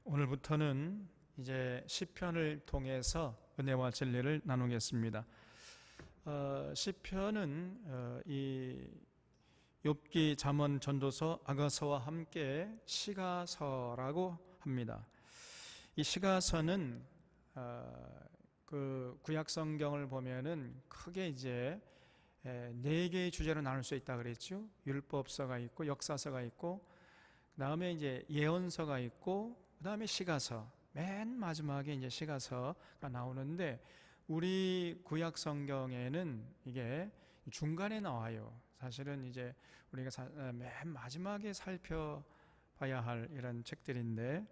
오늘부터는 이제 시편을 통해서 은혜와 진리를 나누겠습니다. 시편은 이 욥기, 잠언, 전도서, 아가서와 함께 시가서라고 합니다. 이 시가서는 그 구약 성경을 보면은 크게 이제 네 개의 주제로 나눌 수 있다 그랬죠. 율법서가 있고 역사서가 있고 그다음에 이제 예언서가 있고 그다음에 시가서, 맨 마지막에 이제 시가서가 나오는데 우리 구약 성경에는 이게 중간에 나와요. 사실은 이제 우리가 맨 마지막에 살펴봐야 할 이런 책들인데,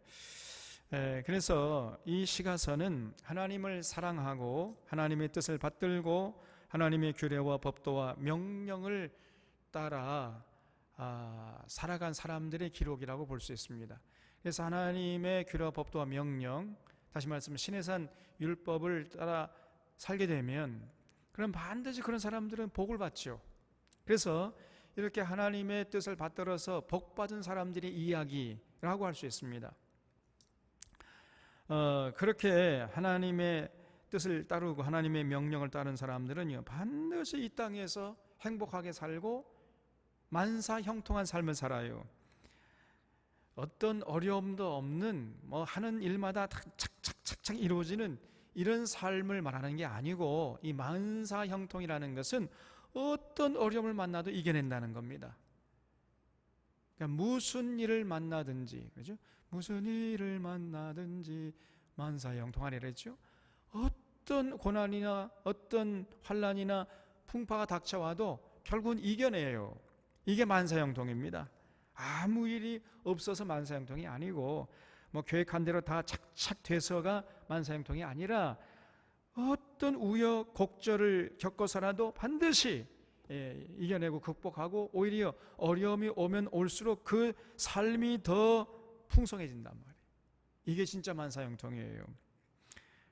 그래서 이 시가서는 하나님을 사랑하고 하나님의 뜻을 받들고 하나님의 규례와 법도와 명령을 따라 살아간 사람들의 기록이라고 볼 수 있습니다. 그래서 하나님의 규례와 법도와 명령, 다시 말하면 신의 산 율법을 따라 살게 되면 그럼 반드시 그런 사람들은 복을 받죠. 그래서 이렇게 하나님의 뜻을 받들어서 복받은 사람들의 이야기라고 할 수 있습니다. 그렇게 하나님의 뜻을 따르고 하나님의 명령을 따른 사람들은요, 반드시 이 땅에서 행복하게 살고 만사 형통한 삶을 살아요. 어떤 어려움도 없는 하는 일마다 착착착착 이루어지는 이런 삶을 말하는 게 아니고, 이 만사 형통이라는 것은 어떤 어려움을 만나도 이겨낸다는 겁니다. 그러니까 무슨 일을 만나든지, 그렇죠? 무슨 일을 만나든지 만사 형통하리라 그랬죠. 어떤 고난이나 어떤 환난이나 풍파가 닥쳐와도 결국은 이겨내요. 이게 만사형통입니다. 아무 일이 없어서 만사형통이 아니고 계획한 대로 다 착착 돼서가 만사형통이 아니라 어떤 우여곡절을 겪어서라도 반드시 이겨내고 극복하고 오히려 어려움이 오면 올수록 그 삶이 더 풍성해진단 말이에요. 이게 진짜 만사형통이에요.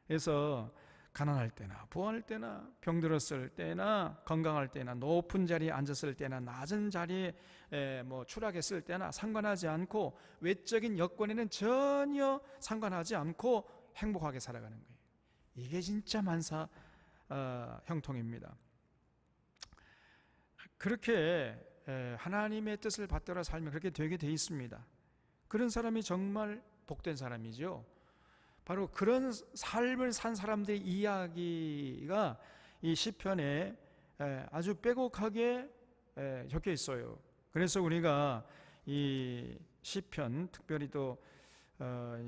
그래서 가난할 때나 부할 때나 병들었을 때나 건강할 때나 높은 자리에 앉았을 때나 낮은 자리에 추락했을 때나 상관하지 않고 외적인 여건에는 전혀 상관하지 않고 행복하게 살아가는 거예요. 이게 진짜 만사 형통입니다. 그렇게 하나님의 뜻을 받들어 살면 그렇게 되게 돼 있습니다. 그런 사람이 정말 복된 사람이죠. 바로 그런 삶을 산 사람들의 이야기가 이 시편에 아주 빼곡하게 적혀 있어요. 그래서 우리가 이 시편, 특별히 또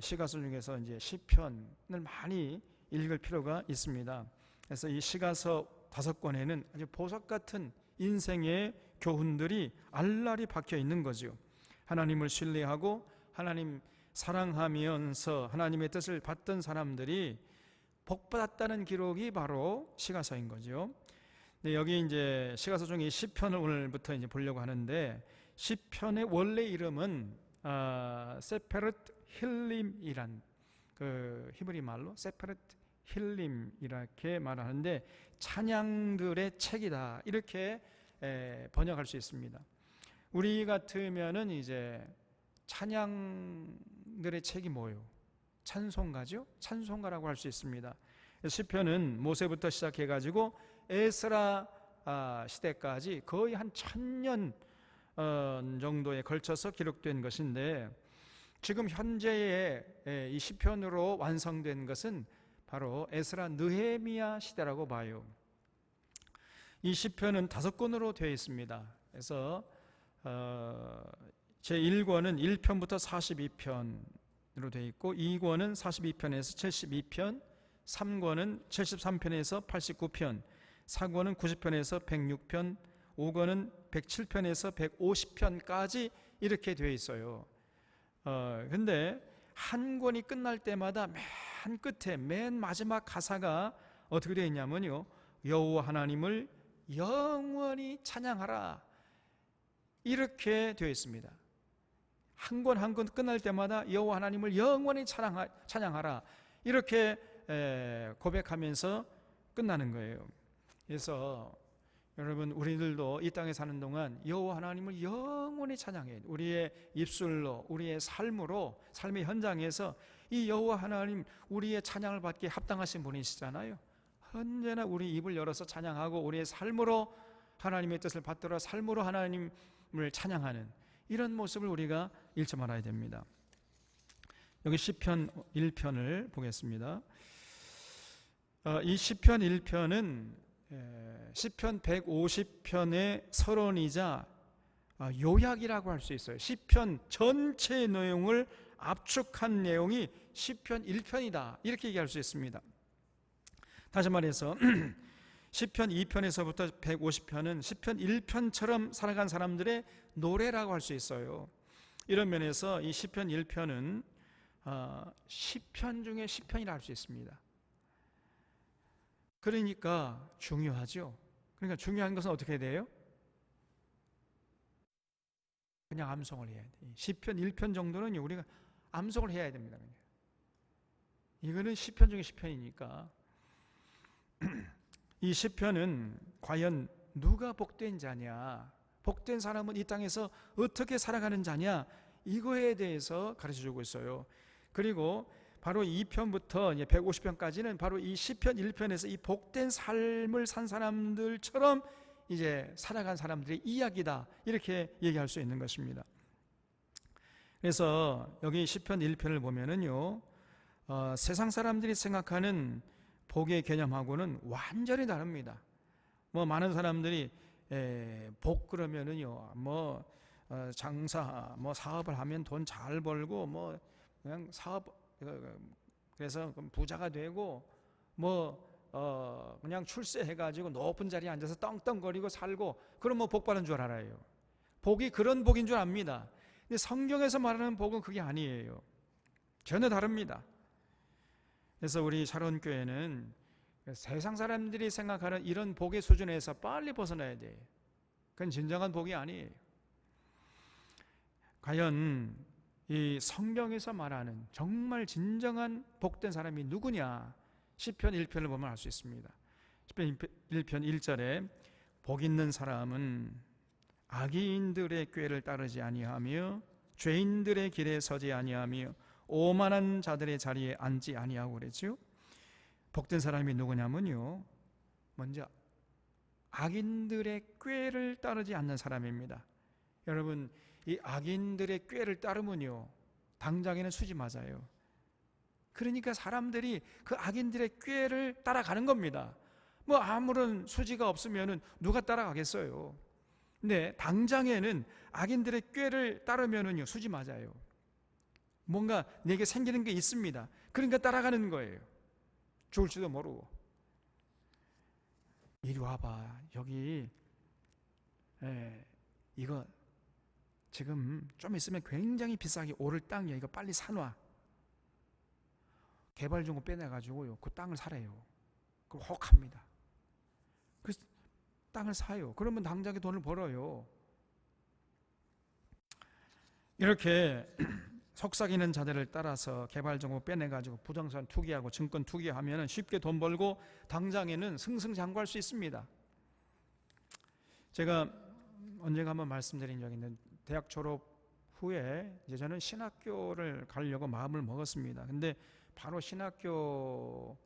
시가서 중에서 이제 시편을 많이 읽을 필요가 있습니다. 그래서 이 시가서 5권에는 아주 보석 같은 인생의 교훈들이 알알이 박혀 있는 거죠. 하나님을 신뢰하고 하나님 사랑하면서 하나님의 뜻을 받던 사람들이 복받았다는 기록이 바로 시가서인 거죠. 여기 이제 시가서 중에 시편을 오늘부터 이제 보려고 하는데, 시편의 원래 이름은 세페르트 힐림이란 그 히브리 말로 세페르트 힐림 이렇게 말하는데, 찬양들의 책이다 이렇게 번역할 수 있습니다. 우리 같으면은 이제 찬양들의 책이 뭐예요? 찬송가죠? 찬송가라고 할 수 있습니다. 시편은 모세부터 시작해가지고 에스라 시대까지 거의 한 1000년 정도에 걸쳐서 기록된 것인데, 지금 현재의 이 시편으로 완성된 것은 바로 에스라 느헤미야 시대라고 봐요. 이 시편은 5권으로 되어 있습니다. 그래서 제1권은 1편부터 42편으로 되어 있고, 2권은 42편에서 72편, 3권은 73편에서 89편, 4권은 90편에서 106편, 5권은 107편에서 150편까지 이렇게 되어 있어요. 근데 한 권이 끝날 때마다 맨 끝에 맨 마지막 가사가 어떻게 되어 있냐면요, 여호와 하나님을 영원히 찬양하라 이렇게 되어 있습니다. 한 권 한 권 끝날 때마다 여호와 하나님을 영원히 찬양하라 이렇게 고백하면서 끝나는 거예요. 그래서 여러분, 우리들도 이 땅에 사는 동안 여호와 하나님을 영원히 찬양해. 우리의 입술로, 우리의 삶으로, 삶의 현장에서 이 여호와 하나님, 우리의 찬양을 받기에 합당하신 분이시잖아요. 언제나 우리 입을 열어서 찬양하고 우리의 삶으로 하나님의 뜻을 받들어 삶으로 하나님을 찬양하는 이런 모습을 우리가 잃지 말아야 됩니다. 여기 시편 1편을 보겠습니다. 이 시편 1편은 시편 150편의 서론이자 요약이라고 할 수 있어요. 시편 전체의 내용을 압축한 내용이 시편 1편이다, 이렇게 얘기할 수 있습니다. 다시 말해서 시편 2편에서부터 150편은 시편 1편처럼 살아간 사람들의 노래라고 할 수 있어요. 이런 면에서 이 시편 1편은 시편 중에 시편이라 할 수 있습니다. 그러니까 중요하죠. 그러니까 중요한 것은 어떻게 돼요? 그냥 암송을 해야 돼. 시편 1편 정도는 우리가 암송을 해야 됩니다. 그냥. 이거는 시편 중에 시편이니까. 이 시편은 과연 누가 복된 자냐, 복된 사람은 이 땅에서 어떻게 살아가는 자냐, 이거에 대해서 가르쳐주고 있어요. 그리고 바로 2편부터 150편까지는 바로 이 시편 1편에서 이 복된 삶을 산 사람들처럼 이제 살아간 사람들의 이야기다, 이렇게 얘기할 수 있는 것입니다. 그래서 여기 시편 1편을 보면은요, 세상 사람들이 생각하는 복의 개념하고는 완전히 다릅니다. 많은 사람들이 복 그러면은요, 장사, 사업을 하면 돈 잘 벌고, 그냥 사업, 그래서 부자가 되고, 그냥 출세해가지고 높은 자리에 앉아서 떵떵거리고 살고, 그럼 복 받은 줄 알아요. 복이 그런 복인 줄 압니다. 근데 성경에서 말하는 복은 그게 아니에요. 전혀 다릅니다. 그래서 우리 샤론교회는 세상 사람들이 생각하는 이런 복의 수준에서 빨리 벗어나야 돼요. 그건 진정한 복이 아니에요. 과연 이 성경에서 말하는 정말 진정한 복된 사람이 누구냐? 시편 1편을 보면 알 수 있습니다. 시편 1편 1절에 복 있는 사람은 악인들의 꾀를 따르지 아니하며 죄인들의 길에 서지 아니하며 오만한 자들의 자리에 앉지 아니하고 그랬죠. 복된 사람이 누구냐면요, 먼저 악인들의 꾀를 따르지 않는 사람입니다. 여러분, 이 악인들의 꾀를 따르면요, 당장에는 수지 맞아요. 그러니까 사람들이 그 악인들의 꾀를 따라가는 겁니다. 아무런 수지가 없으면 누가 따라가겠어요. 근데 당장에는 악인들의 꾀를 따르면은요, 수지 맞아요. 뭔가 내게 생기는 게 있습니다. 그러니까 따라가는 거예요. 좋을지도 모르고. 이리 와봐, 여기 이거 지금 좀 있으면 굉장히 비싸게 오를 땅이야. 이거 빨리 사놔. 개발정보 빼내가지고요, 그 땅을 사래요. 그럼 혹합니다. 그래서 땅을 사요. 그러면 당장에 돈을 벌어요. 이렇게 속삭이는 자들을 따라서 개발정보 빼내가지고 부동산 투기하고 증권 투기하면 쉽게 돈 벌고 당장에는 승승장구할 수 있습니다. 제가 언젠가 한번 말씀드린 적이 있는데, 대학 졸업 후에 이제 저는 신학교를 가려고 마음을 먹었습니다. 근데 바로 신학교를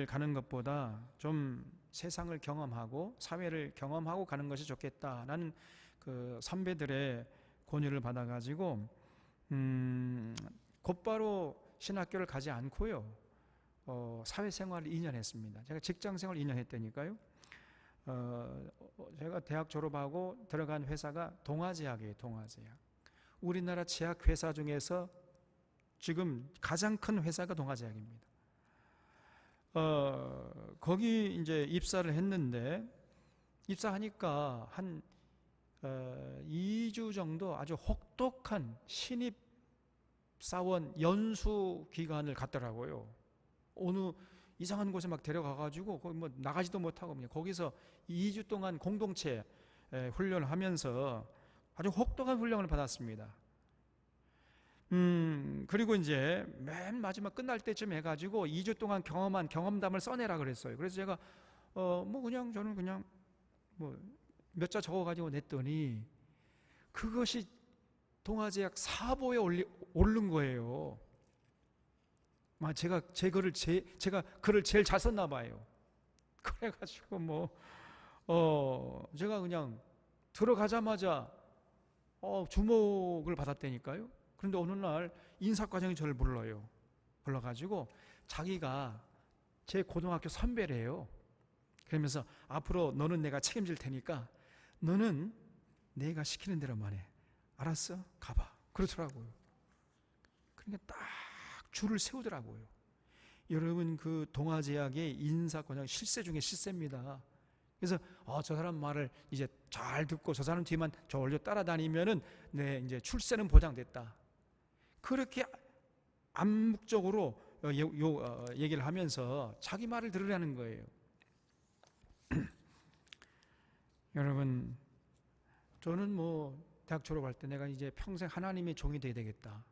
가는 것보다 좀 세상을 경험하고 사회를 경험하고 가는 것이 좋겠다라는 그 선배들의 권유를 받아가지고 곧바로 신학교를 가지 않고요, 사회생활을 2년 했습니다. 제가 직장생활 2년 했다니까요. 제가 대학 졸업하고 들어간 회사가 동아제약이에요. 동아제약. 우리나라 제약회사 중에서 지금 가장 큰 회사가 동아제약입니다. 거기 이제 입사를 했는데, 입사하니까 한 2주 정도 아주 혹독한 신입사원 연수 기간을 갔더라고요. 어느 이상한 곳에 막 데려가가지고 거기 나가지도 못하고 그냥 거기서 2주 동안 공동체 훈련을 하면서 아주 혹독한 훈련을 받았습니다. 그리고 이제 맨 마지막 끝날 때쯤 해가지고 2주 동안 경험한 경험담을 써내라 그랬어요. 그래서 제가 그냥 저는 그냥 뭐 몇 자 적어가지고 냈더니 그것이 동아제약 사보에 오른 거예요. 제가 제가 글을 제일 잘 썼나 봐요. 그래가지고 제가 그냥 들어가자마자 주목을 받았다니까요. 그런데 어느 날 인사과장이 저를 불러가지고 자기가 제 고등학교 선배래요. 그러면서 앞으로 너는 내가 책임질 테니까 너는 내가 시키는 대로만 해. 알았어? 가봐. 그렇더라고요. 그러니까 딱 줄을 세우더라고요. 여러분, 그 동아제약의 인사과장 실세 중에 실세입니다. 그래서 저 사람 말을 이제 잘 듣고 저 사람 뒤만 저울려 따라다니면은 내 이제 출세는 보장됐다. 그렇게 암묵적으로 얘기를 하면서 자기 말을 들으라는 거예요. 여러분, 저는 대학 졸업할 때 내가 이제 평생 하나님의 종이 돼야 되겠다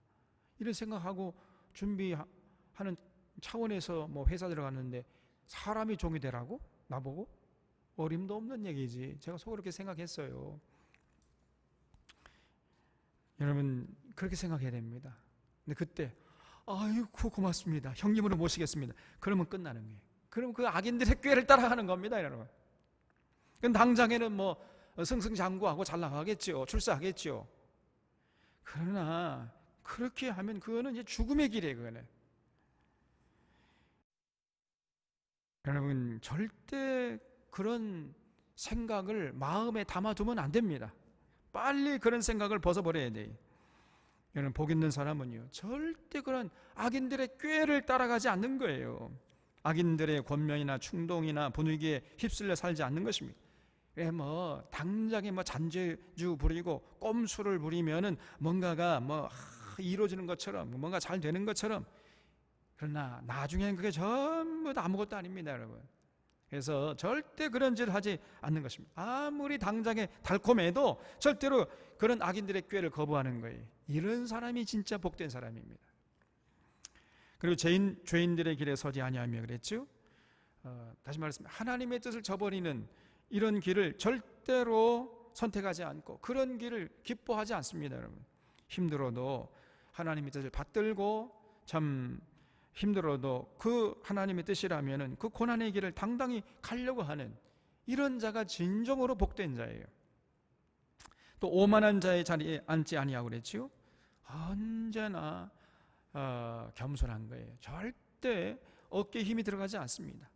이런 생각하고 준비하는 차원에서 회사 들어갔는데 사람이 종이 되라고? 나보고? 어림도 없는 얘기지. 제가 속으로 그렇게 생각했어요. 여러분, 그렇게 생각해야 됩니다. 근데 그때 아이고 고맙습니다, 형님으로 모시겠습니다, 그러면 끝나는 거예요. 그럼 그 악인들의 꾀를 따라가는 겁니다, 여러분. 그럼 당장에는 승승장구하고 잘 나가겠죠. 출세하겠죠. 그러나 그렇게 하면 그거는 이제 죽음의 길이에요. 그거는. 여러분, 절대 그런 생각을 마음에 담아두면 안 됩니다. 빨리 그런 생각을 벗어버려야 돼요. 여러분, 복 있는 사람은요, 절대 그런 악인들의 꾀를 따라가지 않는 거예요. 악인들의 권면이나 충동이나 분위기에 휩쓸려 살지 않는 것입니다. 당장에 잔재주 부리고 꼼수를 부리면은 뭔가가 이루어지는 것처럼, 뭔가 잘 되는 것처럼, 그러나 나중에는 그게 전부 다 아무것도 아닙니다, 여러분. 그래서 절대 그런 짓을 하지 않는 것입니다. 아무리 당장에 달콤해도 절대로 그런 악인들의 꾀를 거부하는 거예요. 이런 사람이 진짜 복된 사람입니다. 그리고 죄인들의 길에 서지 아니하며 그랬죠. 다시 말했습니다. 하나님의 뜻을 저버리는 이런 길을 절대로 선택하지 않고 그런 길을 기뻐하지 않습니다, 여러분. 힘들어도 하나님의 뜻을 받들고, 참 힘들어도 그 하나님의 뜻이라면은 그 고난의 길을 당당히 가려고 하는 이런 자가 진정으로 복된 자예요. 또 오만한 자의 자리에 앉지 아니하고 그랬지요. 언제나 겸손한 거예요. 절대 어깨에 힘이 들어가지 않습니다.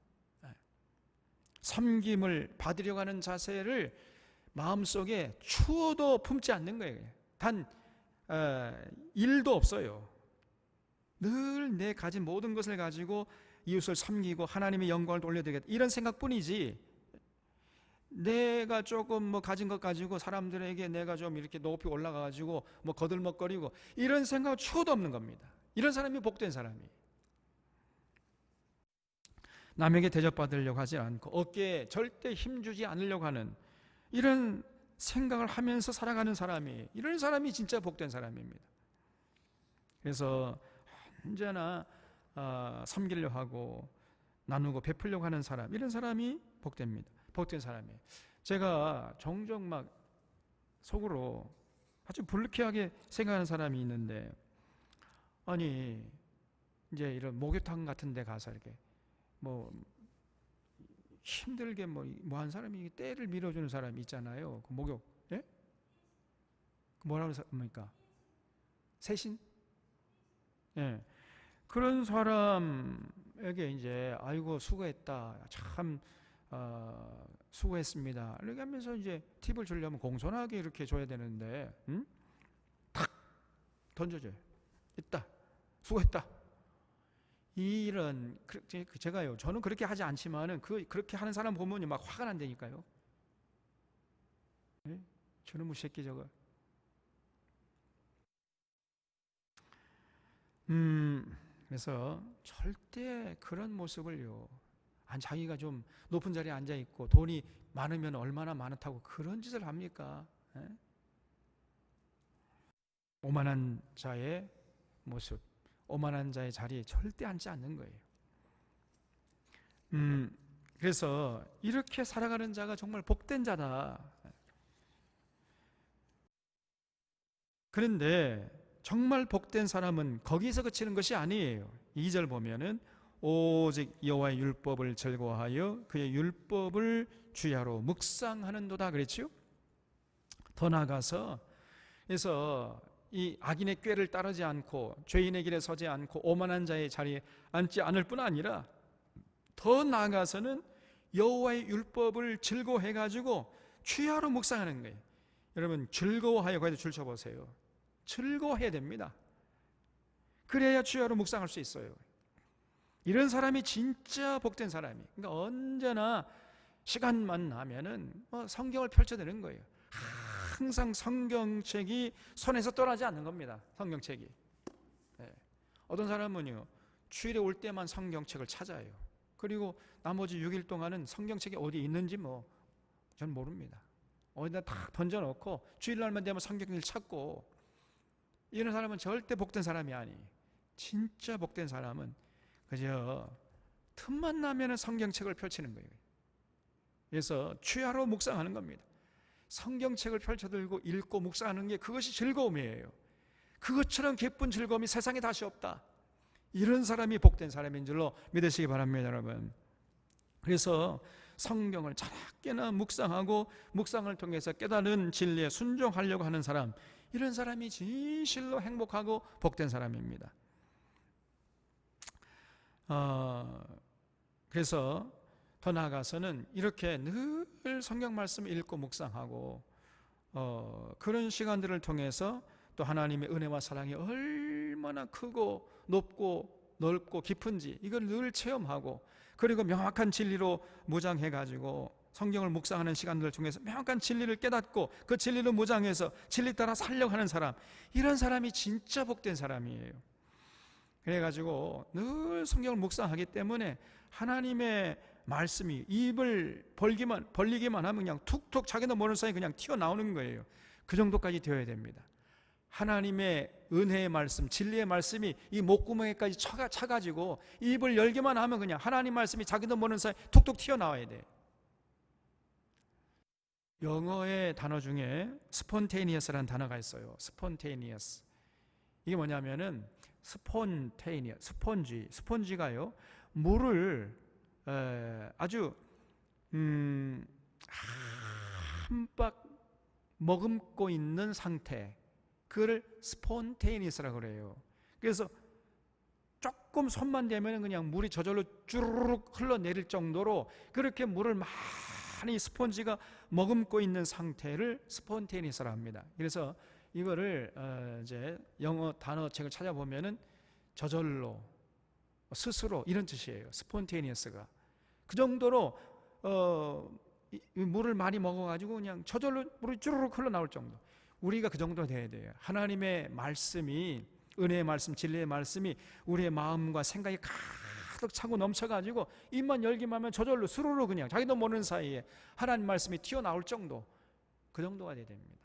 섬김을 받으려고 하는 자세를 마음속에 추워도 품지 않는 거예요. 단 일도 없어요. 늘 내 가진 모든 것을 가지고 이웃을 섬기고 하나님의 영광을 돌려드리겠다, 이런 생각뿐이지, 내가 조금 가진 것 가지고 사람들에게 내가 좀 이렇게 높이 올라가가지고 거들먹거리고 이런 생각 추호도 없는 겁니다. 이런 사람이 복된 사람이에요. 남에게 대접받으려고 하지 않고 어깨에 절대 힘주지 않으려고 하는 이런 생각을 하면서 살아가는 사람이, 이런 사람이 진짜 복된 사람입니다. 그래서 언제나 섬기려고 하고 나누고 베풀려고 하는 사람, 이런 사람이 복됩니다. 복된 사람이에요. 제가 종종 속으로 아주 불쾌하게 생각하는 사람이 있는데, 아니 이제 이런 목욕탕 같은 데 가서 이렇게 힘들게 한 사람이 때를 밀어주는 사람이 있잖아요. 그 목욕, 예? 뭐라고 합니까? 세신? 예. 그런 사람에게 이제 아이고 수고했다, 참 수고했습니다, 이렇게 하면서 이제 팁을 주려면 공손하게 이렇게 줘야 되는데, 탁 던져줘요. 있다, 수고했다. 이런, 제가요, 저는 그렇게 하지 않지만은 그렇게 하는 사람 보면 막 화가 난다니까요. 네? 저놈의 새끼 저거. 그래서 절대 그런 모습을요, 자기가 좀 높은 자리에 앉아 있고 돈이 많으면 얼마나 많다고 그런 짓을 합니까? 네? 오만한 자의 모습, 오만한 자의 자리에 절대 앉지 않는 거예요. 그래서 이렇게 살아가는 자가 정말 복된 자다. 그런데 정말 복된 사람은 거기서 그치는 것이 아니에요. 2절 보면은 오직 여호와의 율법을 즐거워하여 그의 율법을 주야로 묵상하는도다 그랬죠. 더 나아가서 그래서 이 악인의 꾀를 따르지 않고 죄인의 길에 서지 않고 오만한 자의 자리에 앉지 않을 뿐 아니라 더 나아가서는 여호와의 율법을 즐거워해 가지고 주야로 묵상하는 거예요. 여러분 즐거워하여 거기다 줄 쳐보세요. 즐거워해야 됩니다. 그래야 주야로 묵상할 수 있어요. 이런 사람이 진짜 복된 사람이. 그러니까 언제나 시간만 나면은 성경을 펼쳐드는 거예요. 항상 성경책이 손에서 떠나지 않는 겁니다. 성경책이. 네. 어떤 사람은요 주일에 올 때만 성경책을 찾아요. 그리고 나머지 6일 동안은 성경책이 어디 있는지 전 모릅니다. 어디다 딱 던져놓고 주일날만 되면 성경책을 찾고. 이런 사람은 절대 복된 사람이 아니에요. 진짜 복된 사람은 그저 틈만 나면 성경책을 펼치는 거예요. 그래서 주야로 묵상하는 겁니다. 성경책을 펼쳐들고 읽고 묵상하는 게 그것이 즐거움이에요. 그것처럼 기쁜 즐거움이 세상에 다시 없다. 이런 사람이 복된 사람인 줄로 믿으시기 바랍니다, 여러분. 그래서 성경을 자나깨나 묵상하고 묵상을 통해서 깨달은 진리에 순종하려고 하는 사람, 이런 사람이 진실로 행복하고 복된 사람입니다. 그래서 더 나아가서는 이렇게 늘 성경 말씀을 읽고 묵상하고 그런 시간들을 통해서 또 하나님의 은혜와 사랑이 얼마나 크고 높고 넓고 깊은지 이걸 늘 체험하고, 그리고 명확한 진리로 무장해가지고 성경을 묵상하는 시간들을 통해서 명확한 진리를 깨닫고 그 진리를 무장해서 진리 따라 살려고 하는 사람, 이런 사람이 진짜 복된 사람이에요. 그래가지고 늘 성경을 묵상하기 때문에 하나님의 말씀이 입을 벌리기만 하면 그냥 툭툭 자기도 모르는 사이에 그냥 튀어나오는 거예요. 그 정도까지 되어야 됩니다. 하나님의 은혜의 말씀, 진리의 말씀이 이 목구멍에까지 차가지고 입을 열기만 하면 그냥 하나님 말씀이 자기도 모르는 사이에 툭툭 튀어나와야 돼요. 영어의 단어 중에 spontaneous라는 단어가 있어요. spontaneous. 이게 뭐냐면은 스폰지가요 물을 아주 한박 머금고 있는 상태, 그걸 spontaneous라고 그래요. 그래서 조금 손만 대면 그냥 물이 저절로 쭈르륵 흘러내릴 정도로 그렇게 물을 많이 스폰지가 머금고 있는 상태를 spontaneous라고 합니다. 그래서 이거를 이제 영어 단어책을 찾아보면은 저절로, 스스로 이런 뜻이에요. spontaneous가 그 정도로 물을 많이 먹어가지고 그냥 저절로 물이 쭈르륵 흘러나올 정도. 우리가 그 정도 돼야 돼요. 하나님의 말씀이, 은혜의 말씀, 진리의 말씀이 우리의 마음과 생각이 가득 차고 넘쳐가지고 입만 열기만 하면 저절로 스르르 그냥 자기도 모르는 사이에 하나님 말씀이 튀어나올 정도, 그 정도가 돼야 됩니다.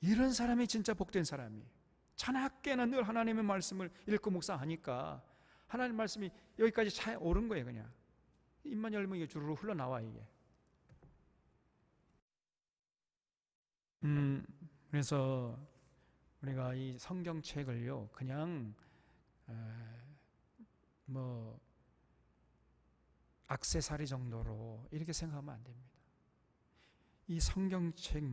이런 사람이 진짜 복된 사람이에요. 자나깨나 늘 하나님의 말씀을 읽고 묵상하니까 하나님 말씀이 여기까지 차에 오른 거예요. 그냥 입만 열면 이게 주르르 흘러나와 이게. 그래서 우리가 이 성경책을요 그냥 액세서리 정도로 이렇게 생각하면 안 됩니다. 이 성경책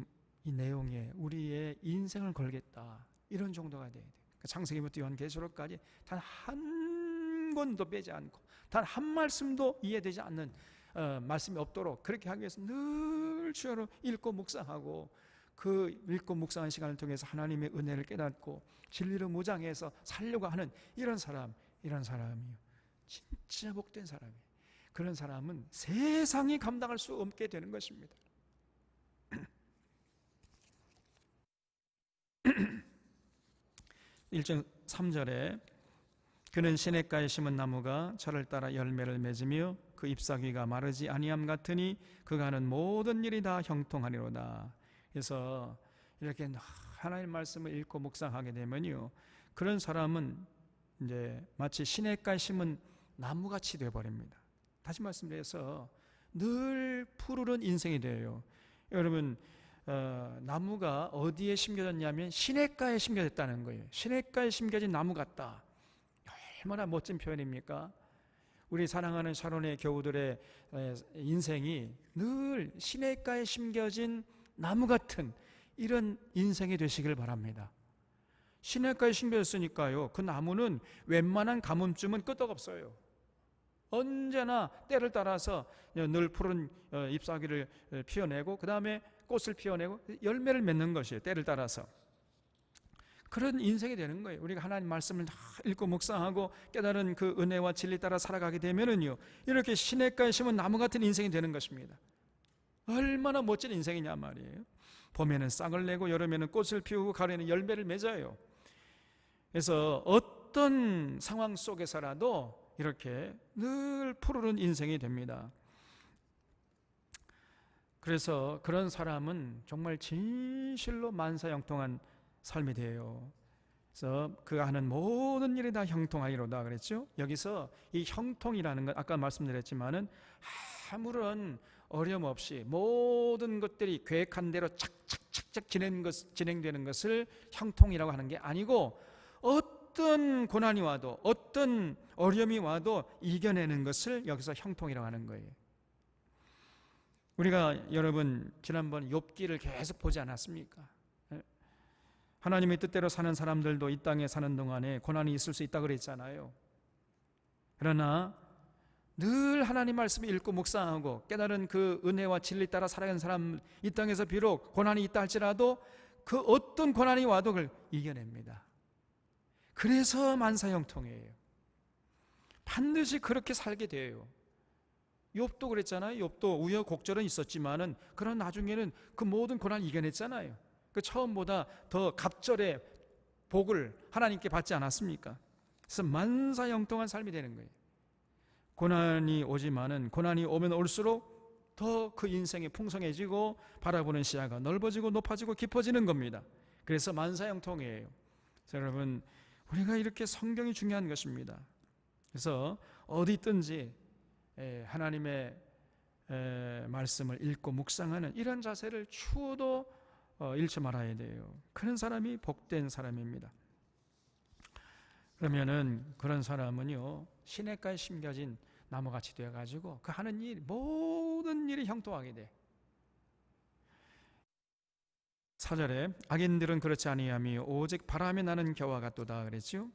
이 내용에 우리의 인생을 걸겠다, 이런 정도가 돼야 돼요. 창세기부터 요한계시록까지 단 한 권도 빼지 않고 단 한 말씀도 이해되지 않는 말씀이 없도록 그렇게 하기 위해서 늘 주야로 읽고 묵상하고, 그 읽고 묵상하는 시간을 통해서 하나님의 은혜를 깨닫고 진리를 무장해서 살려고 하는 이런 사람이요 진짜 복된 사람이에요. 그런 사람은 세상이 감당할 수 없게 되는 것입니다. 1장 3절에 그는 시냇가에 심은 나무가 철을 따라 열매를 맺으며 그 잎사귀가 마르지 아니함 같으니 그가 하는 모든 일이 다 형통하리로다. 그래서 이렇게 하나님의 말씀을 읽고 묵상하게 되면요, 그런 사람은 이제 마치 시냇가에 심은 나무같이 되어버립니다. 다시 말씀드려서 늘 푸르른 인생이 돼요. 여러분, 나무가 어디에 심겨졌냐면 시냇가에 심겨졌다는 거예요. 시냇가에 심겨진 나무 같다. 얼마나 멋진 표현입니까? 우리 사랑하는 샤론의 교우들의 인생이 늘 시냇가에 심겨진 나무 같은 이런 인생이 되시길 바랍니다. 시냇가에 심겨졌으니까요, 그 나무는 웬만한 가뭄쯤은 끄떡없어요. 언제나 때를 따라서 늘 푸른 잎사귀를 피워내고 그 다음에 꽃을 피워내고 열매를 맺는 것이에요. 때를 따라서. 그런 인생이 되는 거예요. 우리가 하나님 말씀을 읽고 묵상하고 깨달은 그 은혜와 진리 따라 살아가게 되면은요, 이렇게 시냇가에 심은 나무 같은 인생이 되는 것입니다. 얼마나 멋진 인생이냐 말이에요. 봄에는 싹을 내고 여름에는 꽃을 피우고 가을에는 열매를 맺어요. 그래서 어떤 상황 속에서라도 이렇게 늘 푸르른 인생이 됩니다. 그래서 그런 사람은 정말 진실로 만사형통한 삶이 돼요. 그래서 그가 하는 모든 일이 다 형통하리로다 그랬죠. 여기서 이 형통이라는 건 아까 말씀드렸지만은 아무런 어려움 없이 모든 것들이 계획한 대로 착착착착 진행되는 것을 형통이라고 하는 게 아니고, 어떤 고난이 와도 어떤 어려움이 와도 이겨내는 것을 여기서 형통이라고 하는 거예요. 우리가 여러분 지난번 욥기를 계속 보지 않았습니까? 하나님의 뜻대로 사는 사람들도 이 땅에 사는 동안에 고난이 있을 수 있다고 그랬잖아요. 그러나 늘 하나님 말씀을 읽고 묵상하고 깨달은 그 은혜와 진리 따라 살아가는 사람, 이 땅에서 비록 고난이 있다 할지라도 그 어떤 고난이 와도 그걸 이겨냅니다. 그래서 만사형통이에요. 반드시 그렇게 살게 돼요. 욥도 그랬잖아요. 욥도 우여곡절은 있었지만은 그런 나중에는 그 모든 고난을 이겨냈잖아요. 그 처음보다 더 갑절의 복을 하나님께 받지 않았습니까? 그래서 만사형통한 삶이 되는 거예요. 고난이 오지만은 고난이 오면 올수록 더 그 인생이 풍성해지고 바라보는 시야가 넓어지고 높아지고 깊어지는 겁니다. 그래서 만사형통이에요. 그래서 여러분, 우리가 이렇게 성경이 중요한 것입니다. 그래서 어디 있든지 하나님의 말씀을 읽고 묵상하는 이런 자세를 추호도 잃지 말아야 돼요. 그런 사람이 복된 사람입니다. 그러면은 그런 사람은요, 시냇가에 심겨진 나무같이 되어가지고 그 하는 일, 모든 일이 형통하게 돼. 4절에 악인들은 그렇지 아니하며 오직 바람에 나는 겨와 같도다 그랬죠.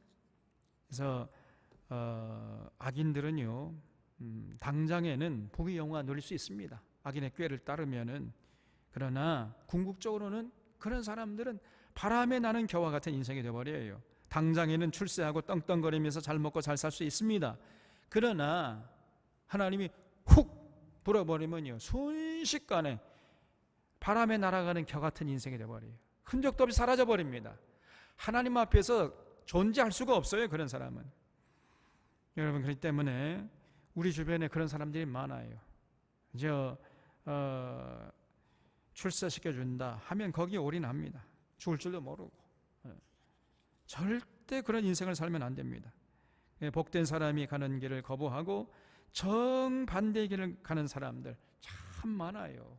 그래서 악인들은요, 당장에는 복의 영화 누릴 수 있습니다. 악인의 꾀를 따르면은. 그러나 궁극적으로는 그런 사람들은 바람에 나는 겨와 같은 인생이 되어버려요. 당장에는 출세하고 떵떵거리면서 잘 먹고 잘 살 수 있습니다. 그러나 하나님이 훅 불어버리면요, 순식간에 바람에 날아가는 겨 같은 인생이 되어버려요. 흔적도 없이 사라져버립니다. 하나님 앞에서 존재할 수가 없어요, 그런 사람은. 여러분, 그렇기 때문에 우리 주변에 그런 사람들이 많아요. 출세시켜준다 하면 거기에 올인합니다. 죽을 줄도 모르고. 절대 그런 인생을 살면 안 됩니다. 복된 사람이 가는 길을 거부하고 정반대의 길을 가는 사람들 참 많아요.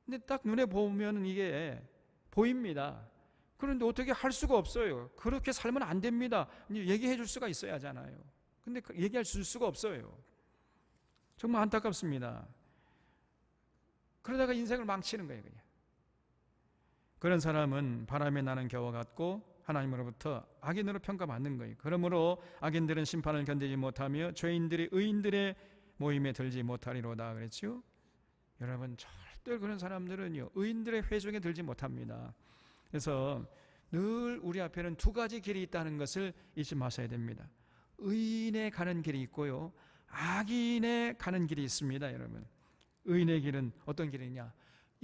근데 딱 눈에 보면 이게 보입니다. 그런데 어떻게 할 수가 없어요. 그렇게 살면 안 됩니다. 얘기해 줄 수가 있어야 하잖아요. 근데 얘기할 수가 없어요. 정말 안타깝습니다. 그러다가 인생을 망치는 거예요, 그냥. 그런 사람은 바람에 나는 겨와 같고 하나님으로부터 악인으로 평가받는 거예요. 그러므로 악인들은 심판을 견디지 못하며 죄인들이 의인들의 모임에 들지 못하리로다 그랬죠. 여러분, 절대 그런 사람들은요, 의인들의 회중에 들지 못합니다. 그래서 늘 우리 앞에는 두 가지 길이 있다는 것을 잊지 마셔야 됩니다. 의인의 가는 길이 있고요, 악인의 가는 길이 있습니다. 여러분, 의인의 길은 어떤 길이냐?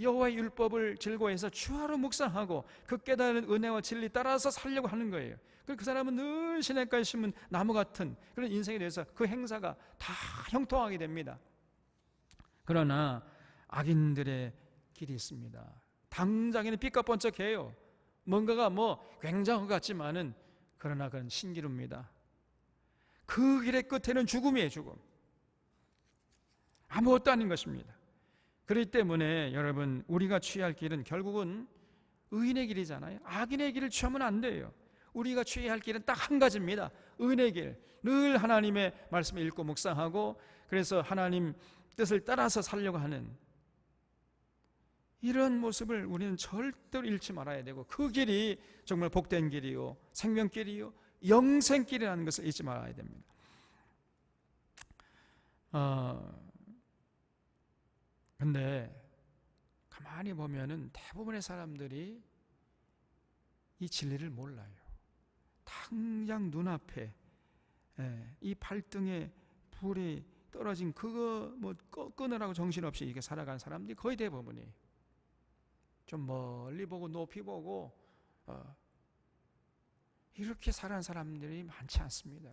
여호와의 율법을 즐거워해서 주하로 묵상하고 그 깨달은 은혜와 진리 따라서 살려고 하는 거예요. 그 사람은 늘 시냇가에 심은 나무 같은 그런 인생에 대해서 그 행사가 다 형통하게 됩니다. 그러나 악인들의 길이 있습니다. 당장에는 삐까뻔쩍해요. 뭔가가 굉장한 것 같지만은 그러나 그건 신기루입니다. 그 길의 끝에는 죽음이에요, 죽음. 아무것도 아닌 것입니다. 그렇기 때문에 여러분, 우리가 취할 길은 결국은 의인의 길이잖아요. 악인의 길을 취하면 안 돼요. 우리가 취해야 할 길은 딱 한 가지입니다. 의인의 길. 늘 하나님의 말씀을 읽고 묵상하고, 그래서 하나님 뜻을 따라서 살려고 하는 이런 모습을 우리는 절대로 잃지 말아야 되고, 그 길이 정말 복된 길이요, 생명길이요, 영생길이라는 것을 잊지 말아야 됩니다. 근데 가만히 보면은 대부분의 사람들이 이 진리를 몰라요. 당장 눈앞에 이 발등에 불이 떨어진 그거 뭐 끊으라고 정신없이 이렇게 살아가는 사람들이 거의 대부분이 좀 멀리 보고 높이 보고 이렇게 살아가는 사람들이 많지 않습니다.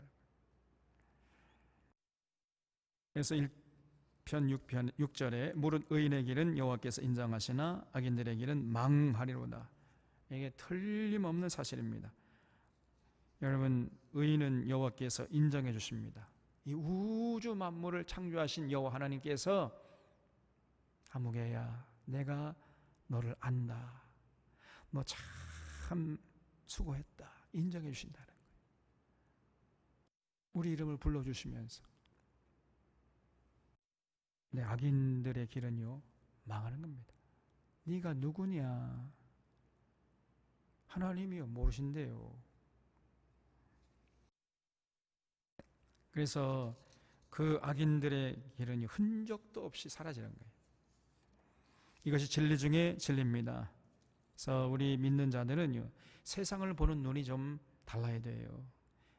그래서 1편 6절에 무릇 의인의 길은 여호와께서 인정하시나 악인들의 길은 망하리로다. 이게 틀림없는 사실입니다. 여러분, 의인은 여호와께서 인정해 주십니다. 이 우주 만물을 창조하신 여호와 하나님께서 아무개야, 내가 너를 안다, 너 참 수고했다, 인정해 주신다는 거예요. 우리 이름을 불러주시면서. 네, 악인들의 길은요 망하는 겁니다. 네가 누구냐? 하나님이요 모르신대요. 그래서 그 악인들의 길은 흔적도 없이 사라지는 거예요. 이것이 진리 중에 진리입니다. 그래서 우리 믿는 자들은요 세상을 보는 눈이 좀 달라야 돼요.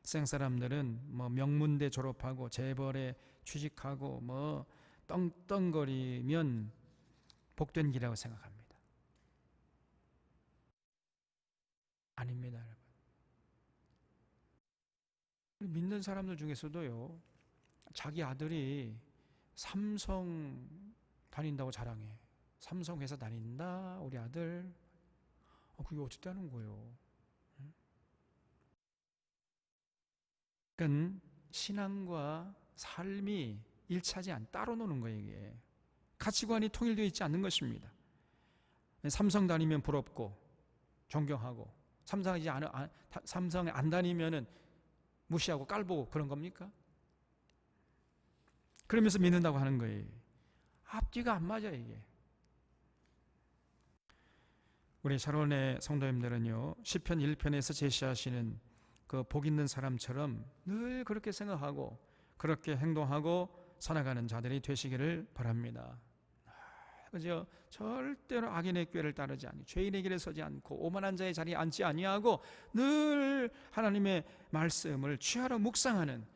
세상 사람들은 뭐 명문대 졸업하고 재벌에 취직하고 뭐 떵떵거리면 복된 길이라고 생각합니다. 아닙니다, 여러분. 믿는 사람들 중에서도요 자기 아들이 삼성 다닌다고 자랑해. 삼성 회사 다닌다 우리 아들. 그게 어떻게 하는 거예요? 그러니까 신앙과 삶이 일치하지 않, 따로 노는 거예요. 이게 가치관이 통일되어 있지 않는 것입니다. 삼성 다니면 부럽고 존경하고, 삼성에 안 다니면은 무시하고 깔보고 그런 겁니까? 그러면서 믿는다고 하는 거예요. 앞뒤가 안 맞아요, 이게. 우리 샤론의 성도님들은요 시편 1편에서 제시하시는 그 복 있는 사람처럼 늘 그렇게 생각하고 그렇게 행동하고 살아가는 자들이 되시기를 바랍니다. 그죠? 절대로 악인의 꾀를 따르지 않고 죄인의 길에 서지 않고 오만한 자의 자리에 앉지 아니하고 늘 하나님의 말씀을 취하러 묵상하는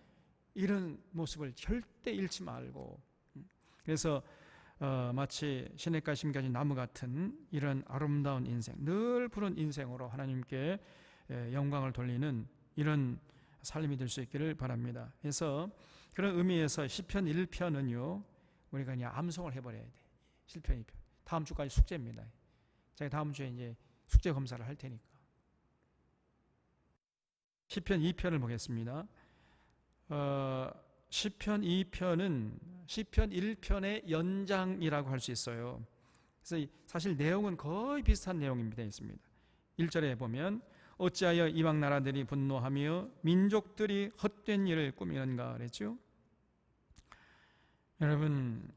이런 모습을 절대 잃지 말고, 그래서 마치 시냇가 심겨진 나무 같은 이런 아름다운 인생, 늘 푸른 인생으로 하나님께 영광을 돌리는 이런 삶이 될 수 있기를 바랍니다. 그래서 그런 의미에서 시편 1편은요 우리가 그냥 암송을 해버려야 돼. 시편 2편 다음 주까지 숙제입니다. 제가 다음 주에 이제 숙제 검사를 할 테니까. 시편 2편을 보겠습니다. 시편 2편은 시편 1편의 연장이라고 할 수 있어요. 그래서 사실 내용은 거의 비슷한 내용입니다. 있습니다. 1절에 보면 어찌하여 이방 나라들이 분노하며 민족들이 헛된 일을 꾸미는가 그랬죠. 여러분,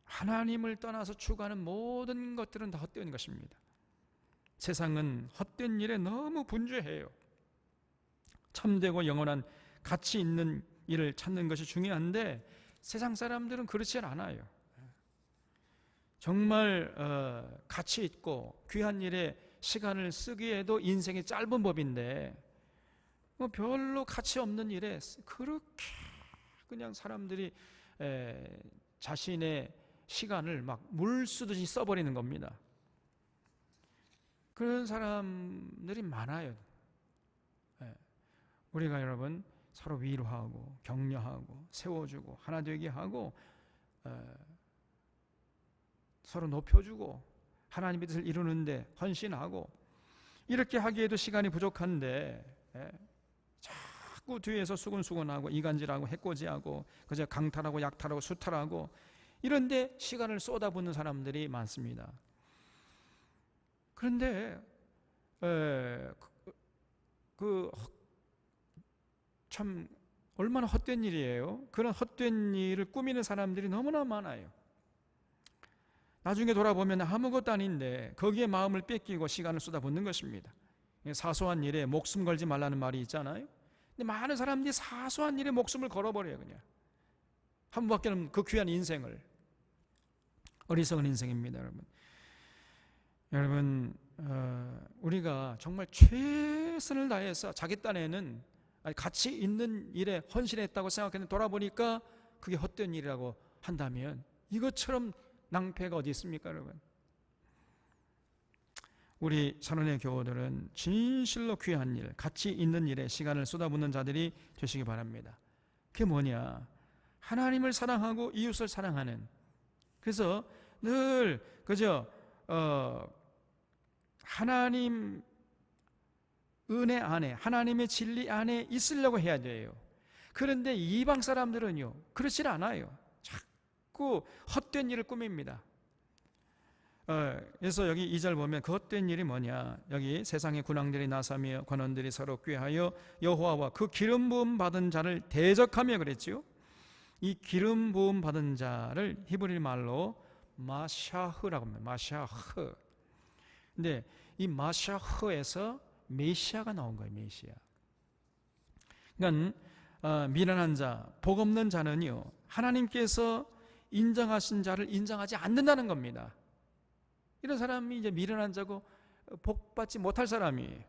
하나님을 떠나서 추구하는 모든 것들은 다 헛된 것입니다. 세상은 헛된 일에 너무 분주해요. 참되고 영원한 가치 있는 일을 찾는 것이 중요한데 세상 사람들은 그렇지 않아요. 정말 가치 있고 귀한 일에 시간을 쓰기에도 인생이 짧은 법인데 뭐 별로 가치 없는 일에 그렇게 그냥 사람들이 자신의 시간을 막 물 쓰듯이 써버리는 겁니다. 그런 사람들이 많아요. 우리가 여러분 서로 위로하고 격려하고 세워주고 하나 되게 하고 서로 높여주고 하나님의 뜻을 이루는데 헌신하고 이렇게 하기에도 시간이 부족한데 자꾸 뒤에서 수근수근하고 이간질하고 해코지하고 그저 강탈하고 약탈하고 수탈하고 이런데 시간을 쏟아붓는 사람들이 많습니다. 그런데 참 얼마나 헛된 일이에요. 그런 헛된 일을 꾸미는 사람들이 너무나 많아요. 나중에 돌아보면 아무것도 아닌데 거기에 마음을 뺏기고 시간을 쏟아붓는 것입니다. 사소한 일에 목숨 걸지 말라는 말이 있잖아요. 근데 많은 사람들이 사소한 일에 목숨을 걸어버려요. 그냥 한 번밖에 없는 그 귀한 인생을. 어리석은 인생입니다. 여러분 우리가 정말 최선을 다해서 자기 딴에는 가치 있는 일에 헌신했다고 생각했는데 돌아보니까 그게 헛된 일이라고 한다면 이것처럼 낭패가 어디 있습니까, 여러분? 우리 찬원의 교우들은 진실로 귀한 일, 가치 있는 일에 시간을 쏟아붓는 자들이 되시기 바랍니다. 그게 뭐냐? 하나님을 사랑하고 이웃을 사랑하는, 그래서 늘 그저 하나님 은혜 안에, 하나님의 진리 안에 있으려고 해야 돼요. 그런데 이방 사람들은요 그렇지 않아요. 자꾸 헛된 일을 꾸밉니다. 그래서 여기 2절 보면 그 헛된 일이 뭐냐, 여기 세상의 군왕들이 나서며 관원들이 서로 꾀하여 여호와와 그 기름 부음 받은 자를 대적하며 그랬지요. 이 기름 부음 받은 자를 히브리 말로 마샤흐라고 합니다. 마샤흐. 근데 이 마샤흐에서 메시아가 나온 거예요. 메시아. 그러니까 미련한 자, 복 없는 자는요 하나님께서 인정하신 자를 인정하지 않는다는 겁니다. 이런 사람이 이제 미련한 자고 복받지 못할 사람이에요.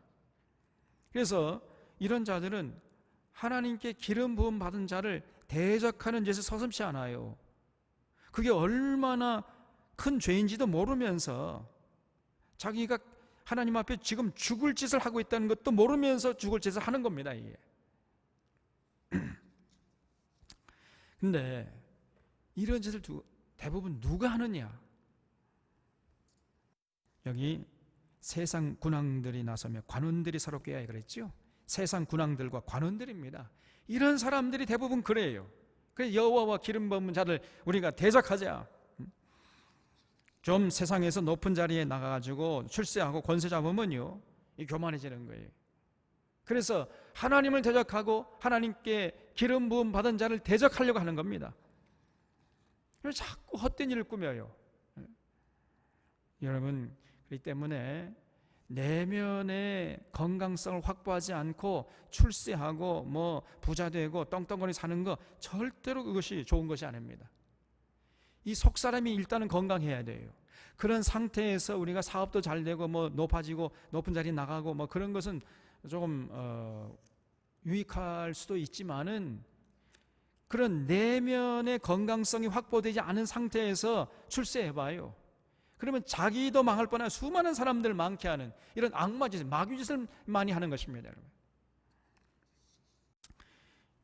그래서 이런 자들은 하나님께 기름 부음 받은 자를 대적하는 짓을 서슴지 않아요. 그게 얼마나 큰 죄인지도 모르면서 자기가 하나님 앞에 지금 죽을 짓을 하고 있다는 것도 모르면서 죽을 짓을 하는 겁니다, 이게. 근데 이런 짓을 대부분 누가 하느냐? 여기 세상 군왕들이 나서며 관원들이 서로 꾀하여 그랬죠. 세상 군왕들과 관원들입니다. 이런 사람들이 대부분 그래요. 그래서 여호와와 기름 부은 자를 우리가 대적하자. 좀 세상에서 높은 자리에 나가가지고 출세하고 권세 잡으면요 이 교만해지는 거예요. 그래서 하나님을 대적하고 하나님께 기름 부음 받은 자를 대적하려고 하는 겁니다. 그래서 자꾸 헛된 일을 꾸며요. 여러분, 그렇기 때문에 내면의 건강성을 확보하지 않고 출세하고 뭐 부자 되고 떵떵거리 사는 거 절대로 그것이 좋은 것이 아닙니다. 이 속사람이 일단은 건강해야 돼요. 그런 상태에서 우리가 사업도 잘 되고 뭐 높아지고 높은 자리 나가고 뭐 그런 것은 조금 유익할 수도 있지만은 그런 내면의 건강성이 확보되지 않은 상태에서 출세해봐요. 그러면 자기도 망할 뻔한 수많은 사람들 많게 하는 이런 악마짓, 마귀짓을 많이 하는 것입니다, 여러분.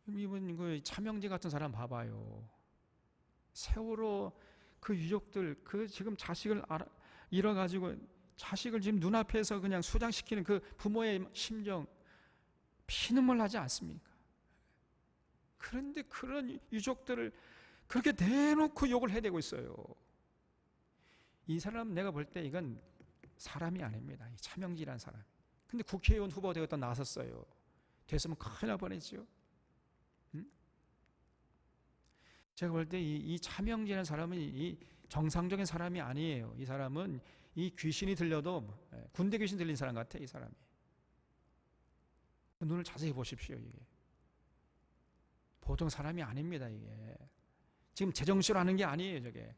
이분 그 차명지 같은 사람 봐봐요. 세월호 그 유족들 그 지금 자식을 잃어가지고 자식을 지금 눈앞에서 그냥 수장시키는 그 부모의 심정 피눈물 나지 않습니까? 그런데 그런 유족들을 그렇게 대놓고 욕을 해대고 있어요. 이 사람 내가 볼 때 이건 사람이 아닙니다. 이 차명지라는 사람. 근데 국회의원 후보 되었다 나섰어요. 됐으면 큰일 날 뻔했죠. 제가 볼 때 이 차명지라는 사람은 이 정상적인 사람이 아니에요. 이 사람은 이 귀신이 들려도 군대 귀신 들린 사람 같아, 이 사람이. 눈을 자세히 보십시오. 이게 보통 사람이 아닙니다. 이게 지금 제정신으로 하는 게 아니에요. 저게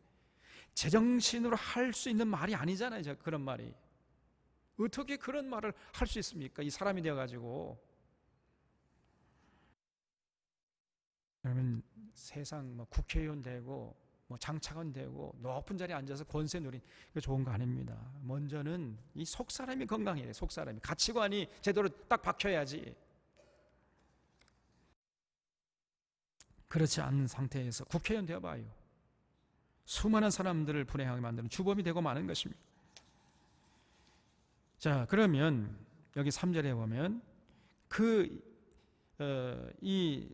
제정신으로 할 수 있는 말이 아니잖아요. 그런 말이 어떻게 그런 말을 할 수 있습니까? 이 사람이 되어가지고. 그러면 세상 뭐 국회의원 되고 뭐 장차관 되고 높은 자리에 앉아서 권세 누린 이거 좋은 거 아닙니다. 먼저는 이 속 사람이 건강해야 돼. 속 사람이 가치관이 제대로 딱 박혀야지. 그렇지 않은 상태에서 국회의원 되어봐요. 수많은 사람들을 불행하게 만드는 주범이 되고 마는 것입니다. 자, 그러면 여기 3절에 보면 그 이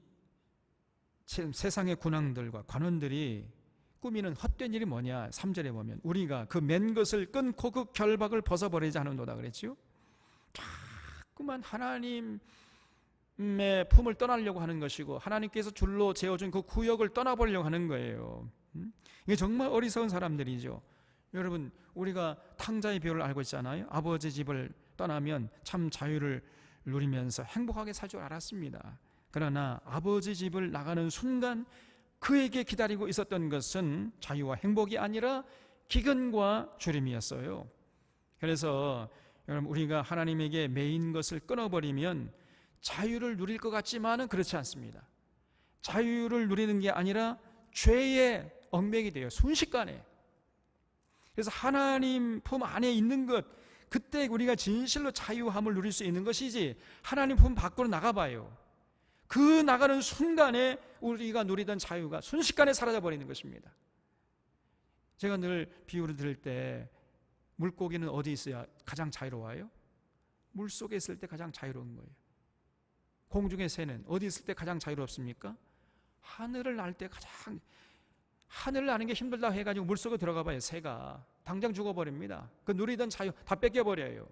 세상의 군왕들과 관원들이 꾸미는 헛된 일이 뭐냐? 3절에 보면 우리가 그 맨 것을 끊고 그 결박을 벗어버리지 않은도다 그랬죠. 자꾸만 하나님의 품을 떠나려고 하는 것이고 하나님께서 줄로 재어준 그 구역을 떠나버리려고 하는 거예요. 이게 정말 어리석은 사람들이죠. 여러분, 우리가 탕자의 비유를 알고 있잖아요. 아버지 집을 떠나면 참 자유를 누리면서 행복하게 살 줄 알았습니다. 그러나 아버지 집을 나가는 순간 그에게 기다리고 있었던 것은 자유와 행복이 아니라 기근과 주림이었어요. 그래서 여러분, 우리가 하나님에게 매인 것을 끊어버리면 자유를 누릴 것 같지만은 그렇지 않습니다. 자유를 누리는 게 아니라 죄의 얽매이게 돼요, 순식간에. 그래서 하나님 품 안에 있는 것, 그때 우리가 진실로 자유함을 누릴 수 있는 것이지, 하나님 품 밖으로 나가봐요, 그 나가는 순간에 우리가 누리던 자유가 순식간에 사라져버리는 것입니다. 제가 늘 비유를 들을 때 물고기는 어디 있어야 가장 자유로워요? 물속에 있을 때 가장 자유로운 거예요. 공중의 새는 어디 있을 때 가장 자유롭습니까? 하늘을 날 때 가장, 하늘을 나는 게 힘들다 해가지고 물속에 들어가 봐요. 새가 당장 죽어버립니다. 그 누리던 자유 다 뺏겨버려요.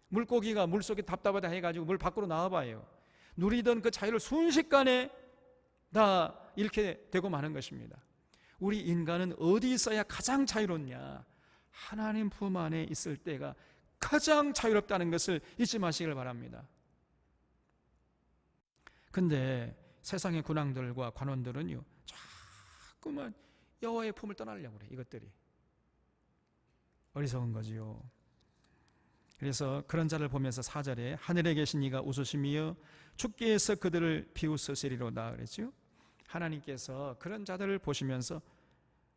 물고기가 물속에 답답하다 해가지고 물 밖으로 나와봐요. 누리던 그 자유를 순식간에 다 잃게 되고 마는 것입니다. 우리 인간은 어디 있어야 가장 자유롭냐? 하나님 품 안에 있을 때가 가장 자유롭다는 것을 잊지 마시길 바랍니다. 근데 세상의 군왕들과 관원들은요, 자꾸만 여호와의 품을 떠나려고 그래. 이것들이 어리석은 거지요. 그래서 그런 자를 보면서 4절에 하늘에 계신 이가 웃으시며 주께서 그들을 비웃으시리로다 그랬죠. 하나님께서 그런 자들을 보시면서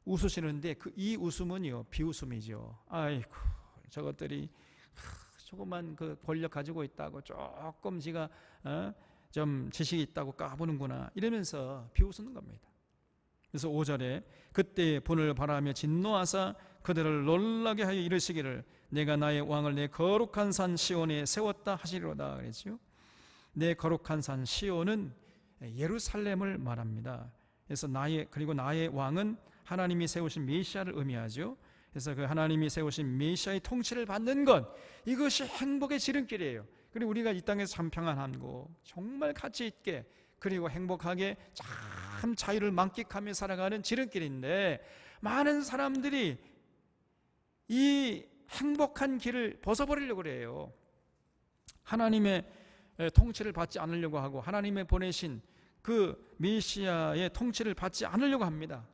웃으시는데 이 웃음은요, 비웃음이죠. 아이고, 저것들이 조그만 그 권력 가지고 있다고, 조금 지가 좀 지식이 있다고 까부는구나, 이러면서 비웃는 겁니다. 그래서 5절에 그때 분을 바라며 진노하사 그들을 놀라게 하여 이르시기를 내가 나의 왕을 내 거룩한 산 시온에 세웠다 하시리로다 그랬죠. 내 거룩한 산 시온은 예루살렘을 말합니다. 그래서 나의 왕은 하나님이 세우신 메시아를 의미하죠. 그래서 그 하나님이 세우신 메시아의 통치를 받는 것, 이것이 행복의 지름길이에요. 그리고 우리가 이 땅에서 참 평안하고 정말 가치 있게 그리고 행복하게 참 자유를 만끽하며 살아가는 지름길인데, 많은 사람들이 이 행복한 길을 벗어버리려고 그래요. 하나님의 통치를 받지 않으려고 하고 하나님의 보내신 그 메시아의 통치를 받지 않으려고 합니다.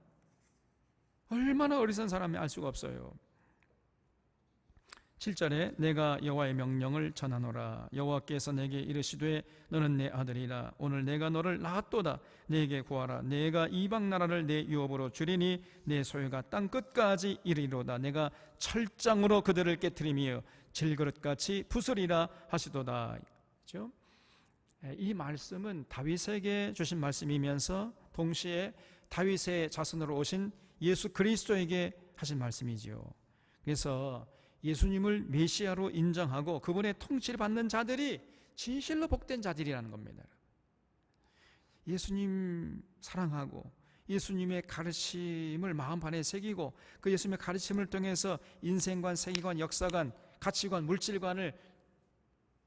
얼마나 어리석은 사람이 알 수가 없어요. 7절에 내가 여호와의 명령을 전하노라. 여호와께서 내게 이르시되 너는 내 아들이라. 오늘 내가 너를 낳았도다. 내게 구하라. 내가 이방 나라를 내 유업으로 주리니 내 소유가 땅 끝까지 이르리로다. 내가 철장으로 그들을 깨트리며 질그릇같이 부수리라 하시도다. 그렇죠? 이 말씀은 다윗에게 주신 말씀이면서 동시에 다윗의 자손으로 오신 예수 그리스도에게 하신 말씀이지요. 그래서 예수님을 메시아로 인정하고 그분의 통치를 받는 자들이 진실로 복된 자들이라는 겁니다. 예수님 사랑하고 예수님의 가르침을 마음판에 새기고 그 예수님의 가르침을 통해서 인생관, 세계관, 역사관, 가치관, 물질관을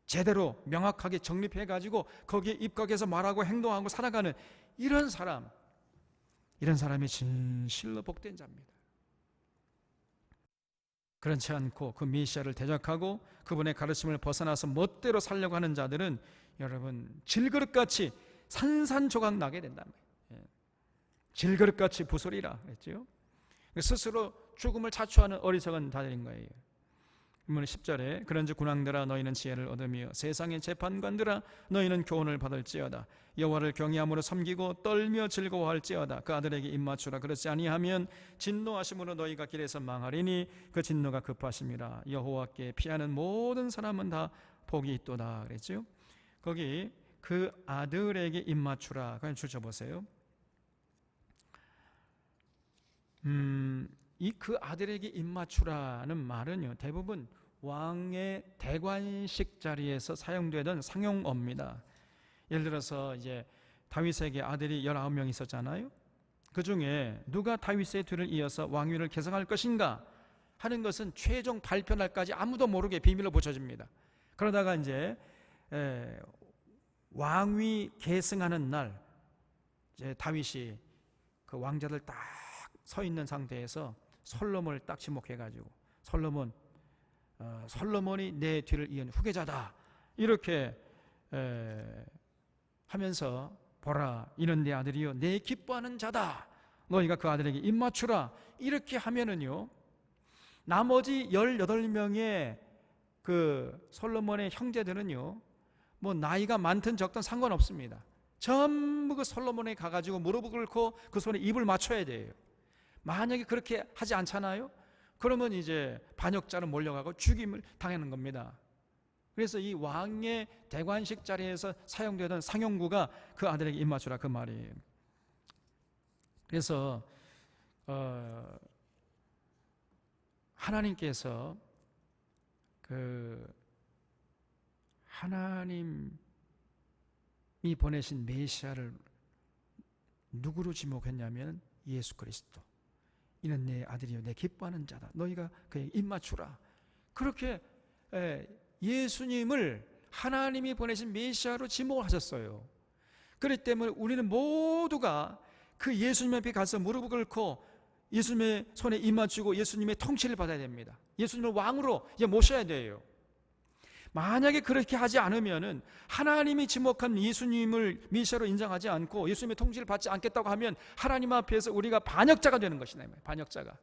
제대로 명확하게 정립해가지고 거기에 입각해서 말하고 행동하고 살아가는 이런 사람이 진실로 복된 자입니다. 그렇지 않고 그 메시아를 대적하고 그분의 가르침을 벗어나서 멋대로 살려고 하는 자들은 여러분 질그릇같이 산산조각 나게 된다는 거예요. 질그릇같이 부수리라 그랬죠. 스스로 죽음을 자초하는 어리석은 자들인 거예요. 10절에 그런즉 군왕들아 너희는 지혜를 얻으며 세상의 재판관들아 너희는 교훈을 받을지어다. 여호와를 경외함으로 섬기고 떨며 즐거워할지어다. 그 아들에게 입맞추라. 그렇지 아니하면 진노하심으로 너희가 길에서 망하리니 그 진노가 급하심이라. 여호와께 피하는 모든 사람은 다 복이 있도다 그랬죠. 거기 그 아들에게 입맞추라. 그냥 줄쳐보세요. 이 그 아들에게 입맞추라는 말은요, 대부분 왕의 대관식 자리에서 사용되던 상용어입니다. 예를 들어서 이제 다윗에게 아들이 19명 있었잖아요. 그 중에 누가 다윗의 뒤를 이어서 왕위를 계승할 것인가 하는 것은 최종 발표 날까지 아무도 모르게 비밀로 붙여집니다. 그러다가 이제 왕위 계승하는 날, 이제 다윗이 그 왕자들 딱 서 있는 상태에서 솔로몬을 딱 지목해가지고 솔로몬이 내 뒤를 이은 후계자다 이렇게 하면서 보라, 이는 내 아들이요 내 기뻐하는 자다. 너희가 그 아들에게 입맞추라. 이렇게 하면은요, 나머지 18명의 그 솔로몬의 형제들은요, 뭐 나이가 많든 적든 상관없습니다. 전부 그 솔로몬에 가가지고 무릎을 꿇고 그 손에 입을 맞춰야 돼요. 만약에 그렇게 하지 않잖아요? 그러면 이제 반역자로 몰려가고 죽임을 당하는 겁니다. 그래서 이 왕의 대관식 자리에서 사용되던 상용구가 그 아들에게 입맞추라 그 말이에요. 그래서 하나님께서 그 하나님이 보내신 메시아를 누구로 지목했냐면 예수 그리스도. 이는 내 아들이요 내 기뻐하는 자다. 너희가 그에게 입맞추라. 그렇게 예수님을 하나님이 보내신 메시아로 지목을 하셨어요. 그렇기 때문에 우리는 모두가 그 예수님 앞에 가서 무릎을 꿇고 예수님의 손에 입맞추고 예수님의 통치를 받아야 됩니다. 예수님을 왕으로 이제 모셔야 돼요. 만약에 그렇게 하지 않으면은 하나님이 지목한 예수님을 메시아로 인정하지 않고 예수님의 통치를 받지 않겠다고 하면 하나님 앞에서 우리가 반역자가 되는 것이다. 반역자가.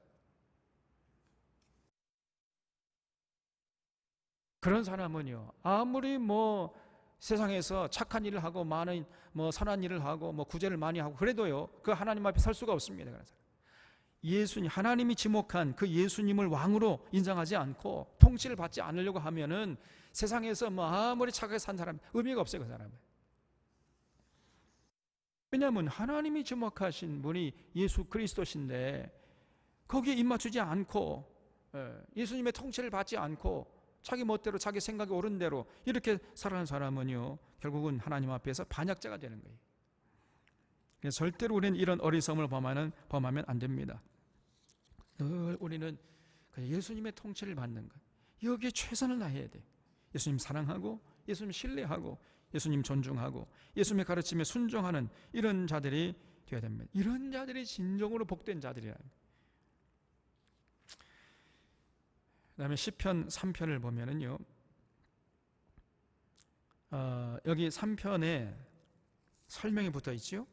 그런 사람은요, 아무리 뭐 세상에서 착한 일을 하고 많은 뭐 선한 일을 하고 뭐 구제를 많이 하고 그래도요, 그 하나님 앞에 설 수가 없습니다. 그래서 예수님, 하나님이 지목한 그 예수님을 왕으로 인정하지 않고 통치를 받지 않으려고 하면은 세상에서 뭐 아무리 착하게 산 사람 의미가 없어요. 그 사람은. 왜냐하면 하나님이 지목하신 분이 예수 그리스도신데 거기에 입맞추지 않고 예수님의 통치를 받지 않고 자기 멋대로 자기 생각이 옳은 대로 이렇게 살아가는 사람은요, 결국은 하나님 앞에서 반역자가 되는 거예요. 그래서 절대로 우리는 이런 어리석음을 범하면 안 됩니다. 늘 우리는 예수님의 통치를 받는 것, 여기에 최선을 다해야 돼. 예수님 사랑하고 예수님 신뢰하고 예수님 존중하고 예수님의 가르침에 순종하는 이런 자들이 되어야 됩니다. 이런 자들이 진정으로 복된 자들이라는 거예요. 그 다음에 시편 3편을 보면은요, 여기 3편에 설명이 붙어 있죠.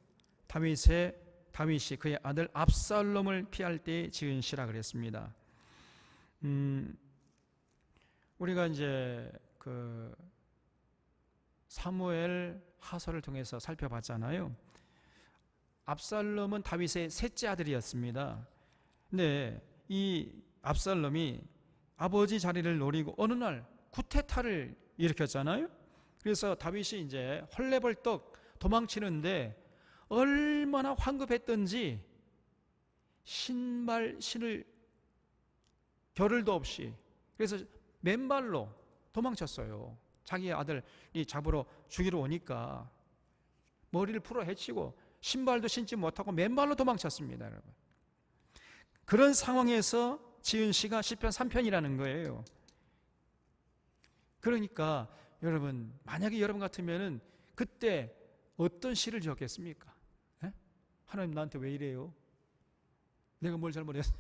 다윗이 그의 아들 압살롬을 피할 때 지은 시라 그랬습니다. 우리가 이제 그 사무엘 하서를 통해서 살펴봤잖아요. 압살롬은 다윗의 셋째 아들이었습니다. 근데 이 압살롬이 아버지 자리를 노리고 어느 날 쿠데타를 일으켰잖아요. 그래서 다윗이 이제 헐레벌떡 도망치는데 얼마나 황급했던지 신을 겨를도 없이 그래서 맨발로 도망쳤어요. 자기 아들이 잡으러 죽이러 오니까 머리를 풀어 헤치고 신발도 신지 못하고 맨발로 도망쳤습니다. 여러분, 그런 상황에서 지은 시가 시편 3편이라는 거예요. 그러니까 여러분, 만약에 여러분 같으면은 그때 어떤 시를 지었겠습니까? 에? 하나님 나한테 왜 이래요? 내가 뭘 잘못했어요?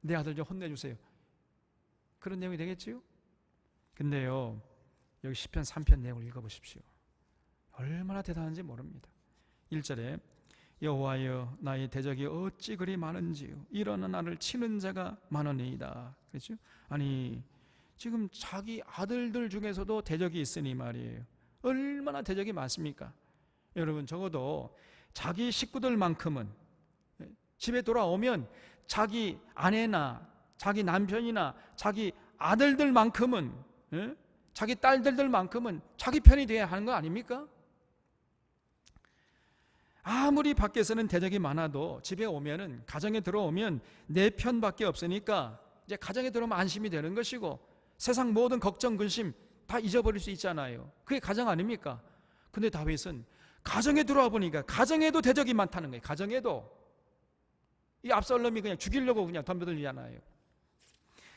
내 아들 좀 혼내주세요. 그런 내용이 되겠지요? 근데요, 여기 시편 3편 내용을 읽어보십시오. 얼마나 대단한지 모릅니다. 1절에 여호와여 나의 대적이 어찌 그리 많은지요 일어나 나를 치는 자가 많으니이다. 그렇죠? 아니 지금 자기 아들들 중에서도 대적이 있으니 말이에요. 얼마나 대적이 많습니까? 여러분, 적어도 자기 식구들만큼은 집에 돌아오면 자기 아내나 자기 남편이나 자기 아들들만큼은, 자기 딸들만큼은 자기 편이 돼야 하는 거 아닙니까? 아무리 밖에서는 대적이 많아도 집에 오면은, 가정에 들어오면 내 편밖에 없으니까 이제 가정에 들어오면 안심이 되는 것이고 세상 모든 걱정 근심 다 잊어버릴 수 있잖아요. 그게 가정 아닙니까? 근데 다윗은 가정에 들어와 보니까 가정에도 대적이 많다는 거예요. 가정에도 이 압살롬이 그냥 죽이려고 그냥 덤벼들잖아요.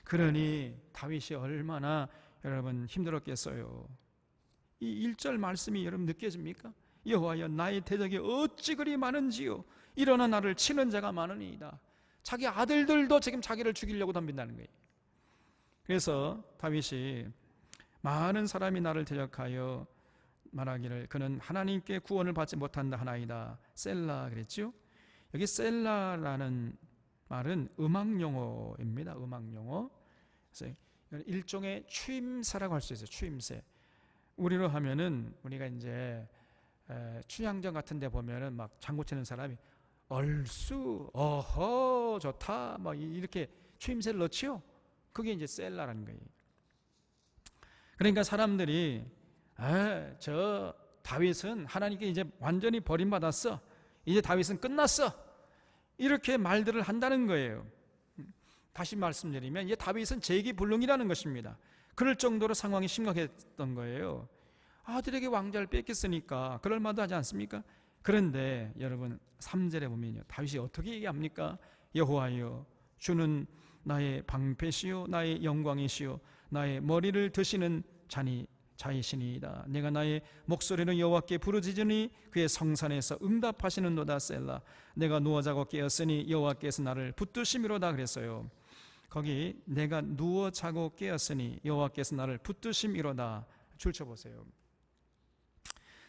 그러니 다윗이 얼마나 여러분 힘들었겠어요. 이 1절 말씀이 여러분 느껴집니까? 여호와여 나의 대적이 어찌 그리 많은지요 일어나 나를 치는 자가 많으니이다. 자기 아들들도 지금 자기를 죽이려고 덤빈다는 거예요. 그래서 다윗이 많은 사람이 나를 대적하여 말하기를 그는 하나님께 구원을 받지 못한다 하나이다. 셀라 그랬죠. 여기 셀라라는 말은 음악 용어입니다. 음악 용어. 그래서 일종의 추임새라고 할 수 있어요. 추임새. 우리로 하면은 우리가 이제 추양전 같은 데 보면은 막 장구 치는 사람이 얼쑤, 어허, 좋다, 막 이렇게 추임새를 넣지요. 그게 이제 셀라라는 거예요. 그러니까 사람들이 저 다윗은 하나님께 이제 완전히 버림받았어. 이제 다윗은 끝났어. 이렇게 말들을 한다는 거예요. 다시 말씀드리면 이제 다윗은 재기불능이라는 것입니다. 그럴 정도로 상황이 심각했던 거예요. 아들에게 왕자를 뺏겼으니까 그럴 만도 하지 않습니까? 그런데 여러분 3절에 보면요, 다윗이 어떻게 얘기합니까? 여호와여 주는 나의 방패시요 나의 영광이시요 나의 머리를 드시는 자이시니이다. 내가 나의 목소리를 여호와께 부르짖으니 그의 성산에서 응답하시는도다. 셀라. 내가 누워 자고 깨었으니 여호와께서 나를 붙드심이로다 그랬어요. 거기 내가 누워 자고 깨었으니 여호와께서 나를 붙드심이로다. 줄쳐보세요.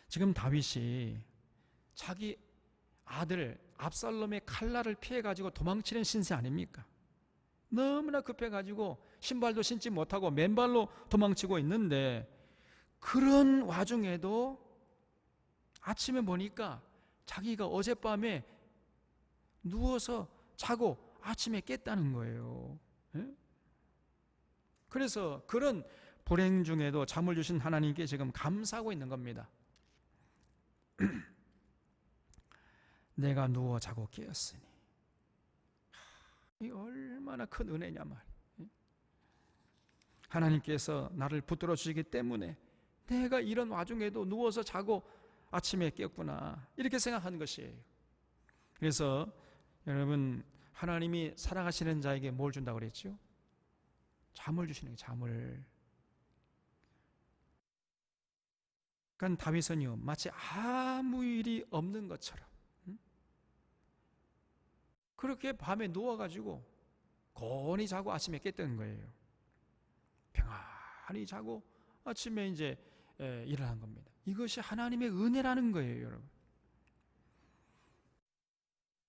지금 다윗이 자기 아들 압살롬의 칼날을 피해가지고 도망치는 신세 아닙니까? 너무나 급해가지고 신발도 신지 못하고 맨발로 도망치고 있는데, 그런 와중에도 아침에 보니까 자기가 어젯밤에 누워서 자고 아침에 깼다는 거예요. 그래서 그런 불행 중에도 잠을 주신 하나님께 지금 감사하고 있는 겁니다. 내가 누워 자고 깨었으니. 이 얼마나 큰 은혜냐 말이에요. 하나님께서 나를 붙들어 주시기 때문에 내가 이런 와중에도 누워서 자고 아침에 깼구나, 이렇게 생각하는 것이에요. 그래서 여러분, 하나님이 사랑하시는 자에게 뭘 준다고 그랬죠? 잠을 주시는 거예요. 잠을. 그러니까 다윗은요, 마치 아무 일이 없는 것처럼 그렇게 밤에 누워가지고 고온히 자고 아침에 깼던 거예요. 평안히 자고 아침에 이제 일어난 겁니다. 이것이 하나님의 은혜라는 거예요, 여러분.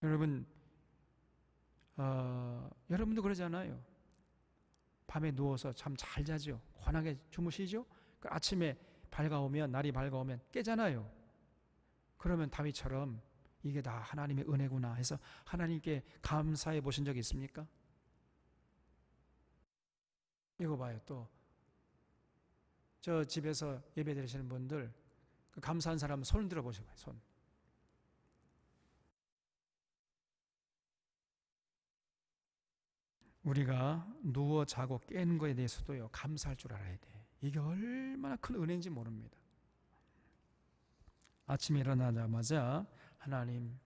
여러분, 여러분도 그러잖아요. 밤에 누워서 잠 잘 자죠. 환하게 주무시죠. 아침에 밝아오면, 날이 밝아오면 깨잖아요. 그러면 다윗처럼 이게 다 하나님의 은혜구나 해서 하나님께 감사해 보신 적이 있습니까? 이거 봐요. 또 저 집에서 예배 드리시는 분들, 감사한 사람 손 들어 보시고요. 손. 우리가 누워 자고 깬 거에 대해서도요, 감사할 줄 알아야 돼. 이게 얼마나 큰 은혜인지 모릅니다. 아침에 일어나자마자 하나님,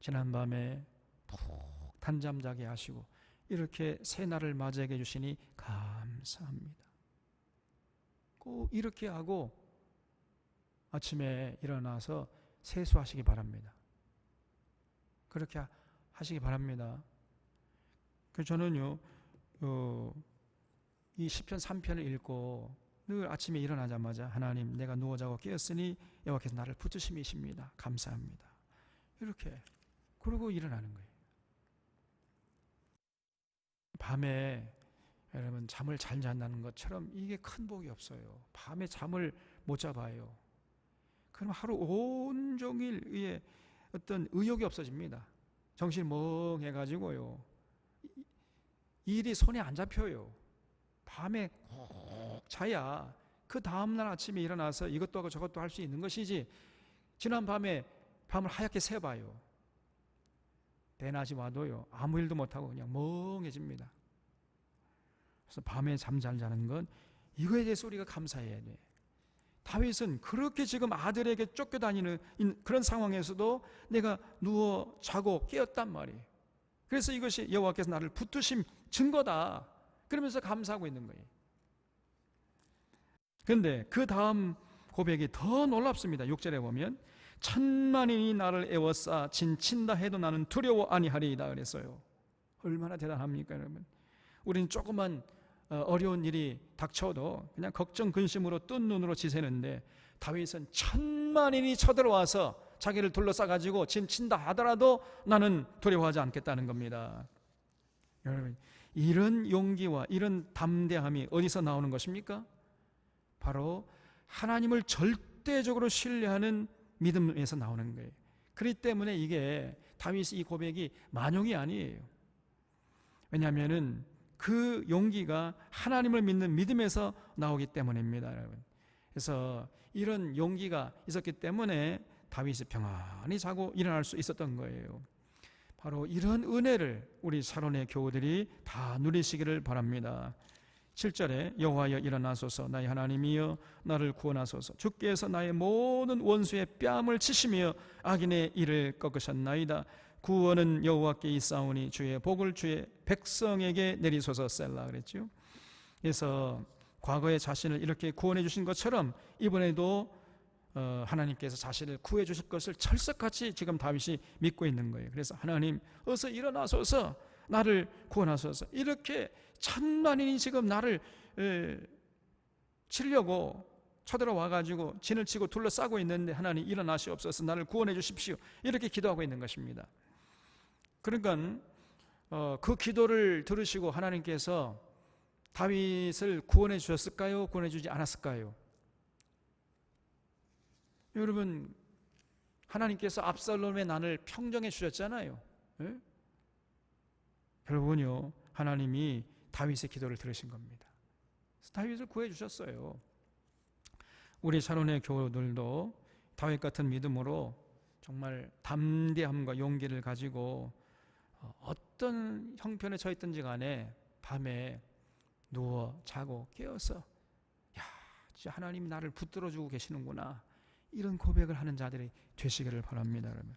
지난밤에 푹 단잠 자게 하시고 이렇게 새 날을 맞이하게 해주시니 감사합니다. 꼭 이렇게 하고 아침에 일어나서 세수하시기 바랍니다. 그렇게 하시기 바랍니다. 그래서 저는요, 이 시편 3편을 읽고 늘 아침에 일어나자마자 하나님, 내가 누워 자고 깨었으니 여호와께서 나를 붙드심이십니다. 감사합니다. 이렇게 그러고 일어나는 거예요. 밤에 여러분 잠을 잘 잔다는 것처럼 이게 큰 복이 없어요. 밤에 잠을 못 잡아요. 그럼 하루 온종일 의에 어떤 의욕이 없어집니다. 정신이 멍해가지고요, 일이 손에 안 잡혀요. 밤에 꼭 자야 그 다음날 아침에 일어나서 이것도 하고 저것도 할 수 있는 것이지, 지난 밤에 밤을 하얗게 새봐요. 대낮이 와도요, 아무 일도 못하고 그냥 멍해집니다. 그래서 밤에 잠 잘 자는 건 이거에 대해서 우리가 감사해야 돼. 다윗은 그렇게 지금 아들에게 쫓겨다니는 그런 상황에서도 내가 누워 자고 깨었단 말이에요. 그래서 이것이 여호와께서 나를 붙드신 증거다, 그러면서 감사하고 있는 거예요. 그런데 그 다음 고백이 더 놀랍습니다. 6절에 보면 천만인이 나를 애워싸 진친다 해도 나는 두려워 아니하리이다 그랬어요. 얼마나 대단합니까 여러분. 우리는 조그만 어려운 일이 닥쳐도 그냥 걱정 근심으로 뜬 눈으로 지새는데, 다윗은 천만인이 쳐들어와서 자기를 둘러싸가지고 진친다 하더라도 나는 두려워하지 않겠다는 겁니다. 여러분, 이런 용기와 이런 담대함이 어디서 나오는 것입니까? 바로 하나님을 절대적으로 신뢰하는 믿음에서 나오는 거예요. 그렇기 때문에 이게 다윗의 이 고백이 만용이 아니에요. 왜냐하면 그 용기가 하나님을 믿는 믿음에서 나오기 때문입니다, 여러분. 그래서 이런 용기가 있었기 때문에 다윗이 평안히 자고 일어날 수 있었던 거예요. 바로 이런 은혜를 우리 샤론의 교우들이 다 누리시기를 바랍니다. 7절에 여호와여 일어나소서, 나의 하나님이여 나를 구원하소서. 주께서 나의 모든 원수의 뺨을 치시며 악인의 이를 꺾으셨나이다. 구원은 여호와께 있사오니 주의 복을 주의 백성에게 내리소서. 셀라 그랬죠. 그래서 과거에 자신을 이렇게 구원해 주신 것처럼 이번에도 하나님께서 자신을 구해 주실 것을 철석같이 지금 다윗이 믿고 있는 거예요. 그래서 하나님 어서 일어나소서, 나를 구원하소서. 이렇게 천만인이 지금 나를 치려고 쳐들어와 가지고 진을 치고 둘러싸고 있는데 하나님 일어나시옵소서, 나를 구원해 주십시오, 이렇게 기도하고 있는 것입니다. 그러니까 그 기도를 들으시고 하나님께서 다윗을 구원해 주셨을까요? 구원해 주지 않았을까요? 여러분, 하나님께서 압살롬의 난을 평정해 주셨잖아요. 예? 결국은요, 하나님이 다윗의 기도를 들으신 겁니다. 다윗을 구해 주셨어요. 우리 샤론의 교우들도 다윗 같은 믿음으로 정말 담대함과 용기를 가지고 어떤 형편에 처했든지 간에 밤에 누워 자고 깨어서 야, 진짜 하나님이 나를 붙들어주고 계시는구나, 이런 고백을 하는 자들이 되시기를 바랍니다, 여러분.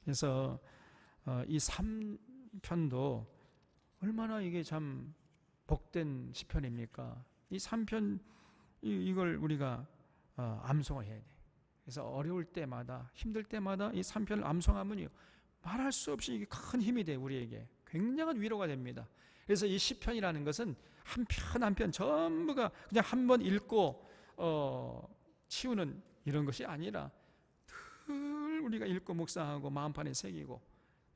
그래서 이 3편도 얼마나 이게 참 복된 시편입니까? 이 3편 이걸 우리가 암송해야 돼. 그래서 어려울 때마다 힘들 때마다 이 3편을 암송하면요, 말할 수 없이 이게 큰 힘이 돼. 우리에게 굉장한 위로가 됩니다. 그래서 이 시편이라는 것은 한 편 한 편 전부가 그냥 한 번 읽고 치우는 이런 것이 아니라 늘 우리가 읽고 묵상하고 마음판에 새기고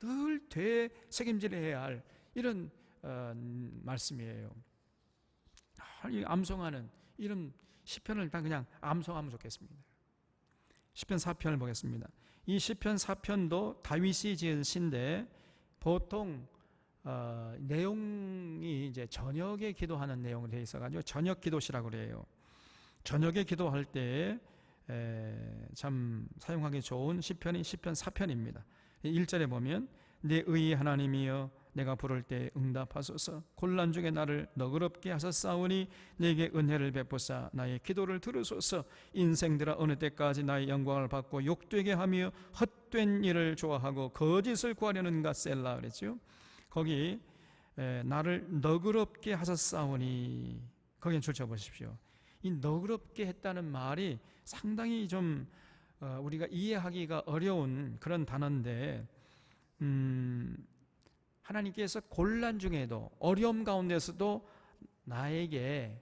늘 되새김질해야 할 이런 말씀이에요. 암송하는 이런 시편을 다 그냥 암송하면 좋겠습니다. 시편 4편을 보겠습니다. 이 시편 4편도 다윗이 지은 시인데 보통 내용이 이제 저녁에 기도하는 내용으로 되어 있어가지고 저녁 기도시라고 그래요. 저녁에 기도할 때 참 사용하기 좋은 시편이 시편 4편입니다. 1절에 보면 내 의의 하나님이여 내가 부를 때 응답하소서, 곤란 중에 나를 너그럽게 하셨사오니 내게 은혜를 베푸사 나의 기도를 들으소서. 인생들아 어느 때까지 나의 영광을 받고 욕되게 하며 헛된 일을 좋아하고 거짓을 구하려는가. 셀라 그랬죠. 거기 나를 너그럽게 하셨사오니 거기에 줄쳐보십시오. 이 너그럽게 했다는 말이 상당히 좀 우리가 이해하기가 어려운 그런 단어인데, 하나님께서 곤란 중에도 어려움 가운데서도 나에게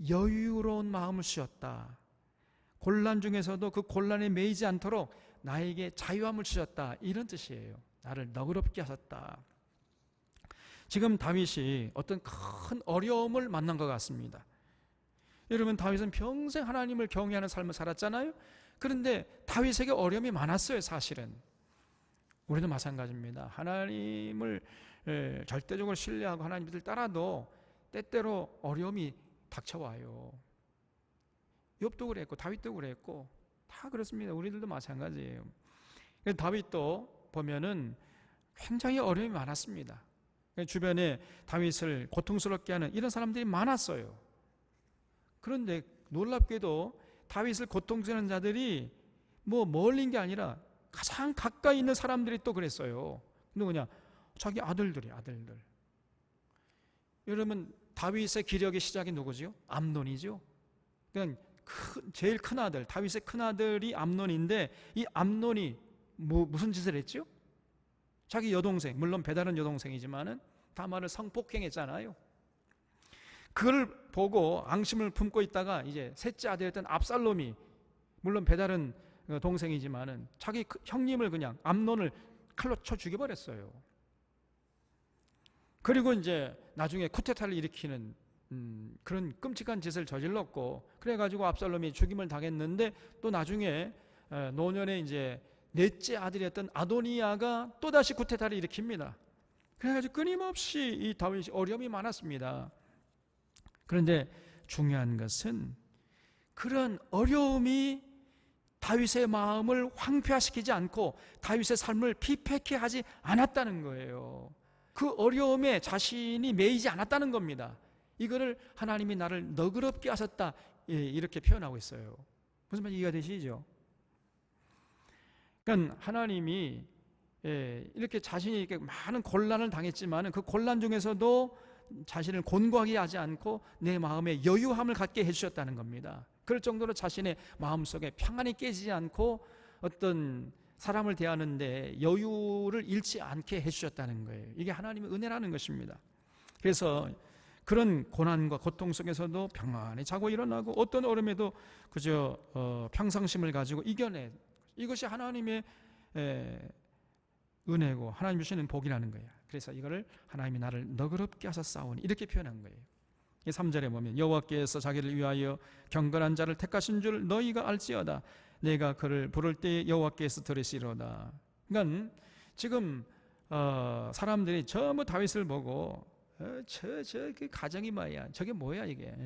여유로운 마음을 주셨다. 곤란 중에서도 그 곤란에 매이지 않도록 나에게 자유함을 주셨다, 이런 뜻이에요. 나를 너그럽게 하셨다. 지금 다윗이 어떤 큰 어려움을 만난 것 같습니다. 여러분, 다윗은 평생 하나님을 경외하는 삶을 살았잖아요. 그런데 다윗에게 어려움이 많았어요. 사실은 우리도 마찬가지입니다. 하나님을 절대적으로 신뢰하고 하나님 뜻을 따라도 때때로 어려움이 닥쳐와요. 욥도 그랬고 다윗도 그랬고 다 그렇습니다. 우리들도 마찬가지예요. 그래서 다윗도 보면은 굉장히 어려움이 많았습니다. 주변에 다윗을 고통스럽게 하는 이런 사람들이 많았어요. 그런데 놀랍게도 다윗을 고통스러운 자들이 뭐 멀린 게 아니라 가장 가까이 있는 사람들이 또 그랬어요. 누구냐? 자기 아들들이, 아들들. 여러분, 다윗의 기력의 시작이 누구죠? 암논이죠. 그러니까 제일 큰 아들, 다윗의 큰 아들이 암논인데, 이 암논이 무슨 짓을 했죠? 자기 여동생, 물론 배다른 여동생이지만은 다말을 성폭행했잖아요. 그걸 보고 앙심을 품고 있다가 이제 셋째 아들이었던 압살롬이, 물론 배다른 동생이지만은 자기 형님을 그냥 암논을 칼로 쳐 죽여버렸어요. 그리고 이제 나중에 쿠데타를 일으키는 그런 끔찍한 짓을 저질렀고, 그래가지고 압살롬이 죽임을 당했는데, 또 나중에 노년에 이제 넷째 아들이었던 아도니아가 또다시 쿠데타를 일으킵니다. 그래가지고 끊임없이 이 다윗이 어려움이 많았습니다. 그런데 중요한 것은 그런 어려움이 다윗의 마음을 황폐화시키지 않고 다윗의 삶을 피폐케 하지 않았다는 거예요. 그 어려움에 자신이 매이지 않았다는 겁니다. 이거를 하나님이 나를 너그럽게 하셨다, 이렇게 표현하고 있어요. 무슨 말인지 이해가 되시죠? 그러니까 하나님이 이렇게 자신이 이렇게 많은 곤란을 당했지만 그 곤란 중에서도 자신을 곤고하게 하지 않고 내 마음에 여유함을 갖게 해주셨다는 겁니다. 그럴 정도로 자신의 마음속에 평안이 깨지지 않고 어떤 사람을 대하는데 여유를 잃지 않게 해주셨다는 거예요. 이게 하나님의 은혜라는 것입니다. 그래서 그런 고난과 고통 속에서도 평안히 자고 일어나고 어떤 어려움에도 그저 평상심을 가지고 이겨내, 이것이 하나님의 은혜고 하나님 주시는 복이라는 거예요. 그래서 이거를 하나님이 나를 너그럽게 하셨사오니 이렇게 표현한 거예요. 3절에 보면 여호와께서 자기를 위하여 경건한 자를 택하신 줄 너희가 알지어다. 내가 그를 부를 때 여호와께서 들으시로다. 그러니까 지금 사람들이 전부 다윗을 보고 그 가정이 뭐야? 저게 뭐야 이게?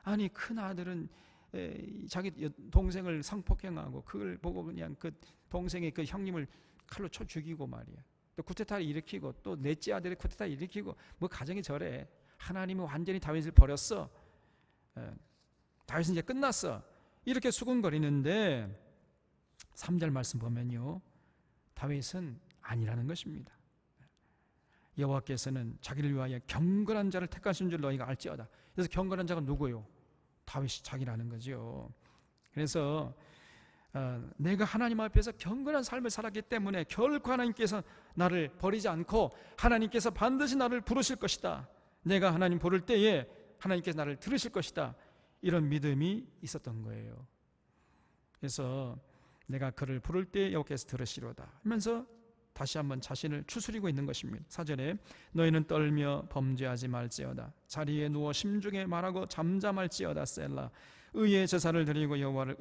아니 큰 아들은 자기 동생을 성폭행하고 그걸 보고 그냥 그 동생의 그 형님을 칼로 쳐 죽이고 말이야. 또 쿠데타를 일으키고 또 넷째 아들의 쿠데타를 일으키고 뭐 가정이 저래. 하나님은 완전히 다윗을 버렸어. 다윗은 이제 끝났어. 이렇게 수군거리는데 3절 말씀 보면요, 다윗은 아니라는 것입니다. 여호와께서는 자기를 위하여 경건한 자를 택하신 줄 너희가 알지어다. 그래서 경건한 자가 누구요? 다윗이 자기라는 거죠. 그래서 내가 하나님 앞에서 경건한 삶을 살았기 때문에 결코 하나님께서 나를 버리지 않고 하나님께서 반드시 나를 부르실 것이다. 내가 하나님 부를 때에 하나님께서 나를 들으실 것이다. 이런 믿음이 있었던 거예요. 그래서 내가 그를 부를 때 여호와께서 들으시로다 하면서 다시 한번 자신을 추스리고 있는 것입니다. 4절에 너희는 떨며 범죄하지 말지어다. 자리에 누워 심중에 말하고 잠잠할지어다. 셀라. 의의 제사를 드리고 여호와를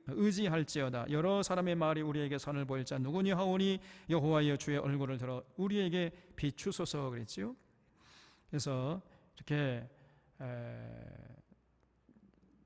의지할지어다. 여러 사람의 말이 우리에게 선을 보일 자 누구니 하오니 여호와여 주의 얼굴을 들어 우리에게 비추소서 그랬지요. 그래서 이렇게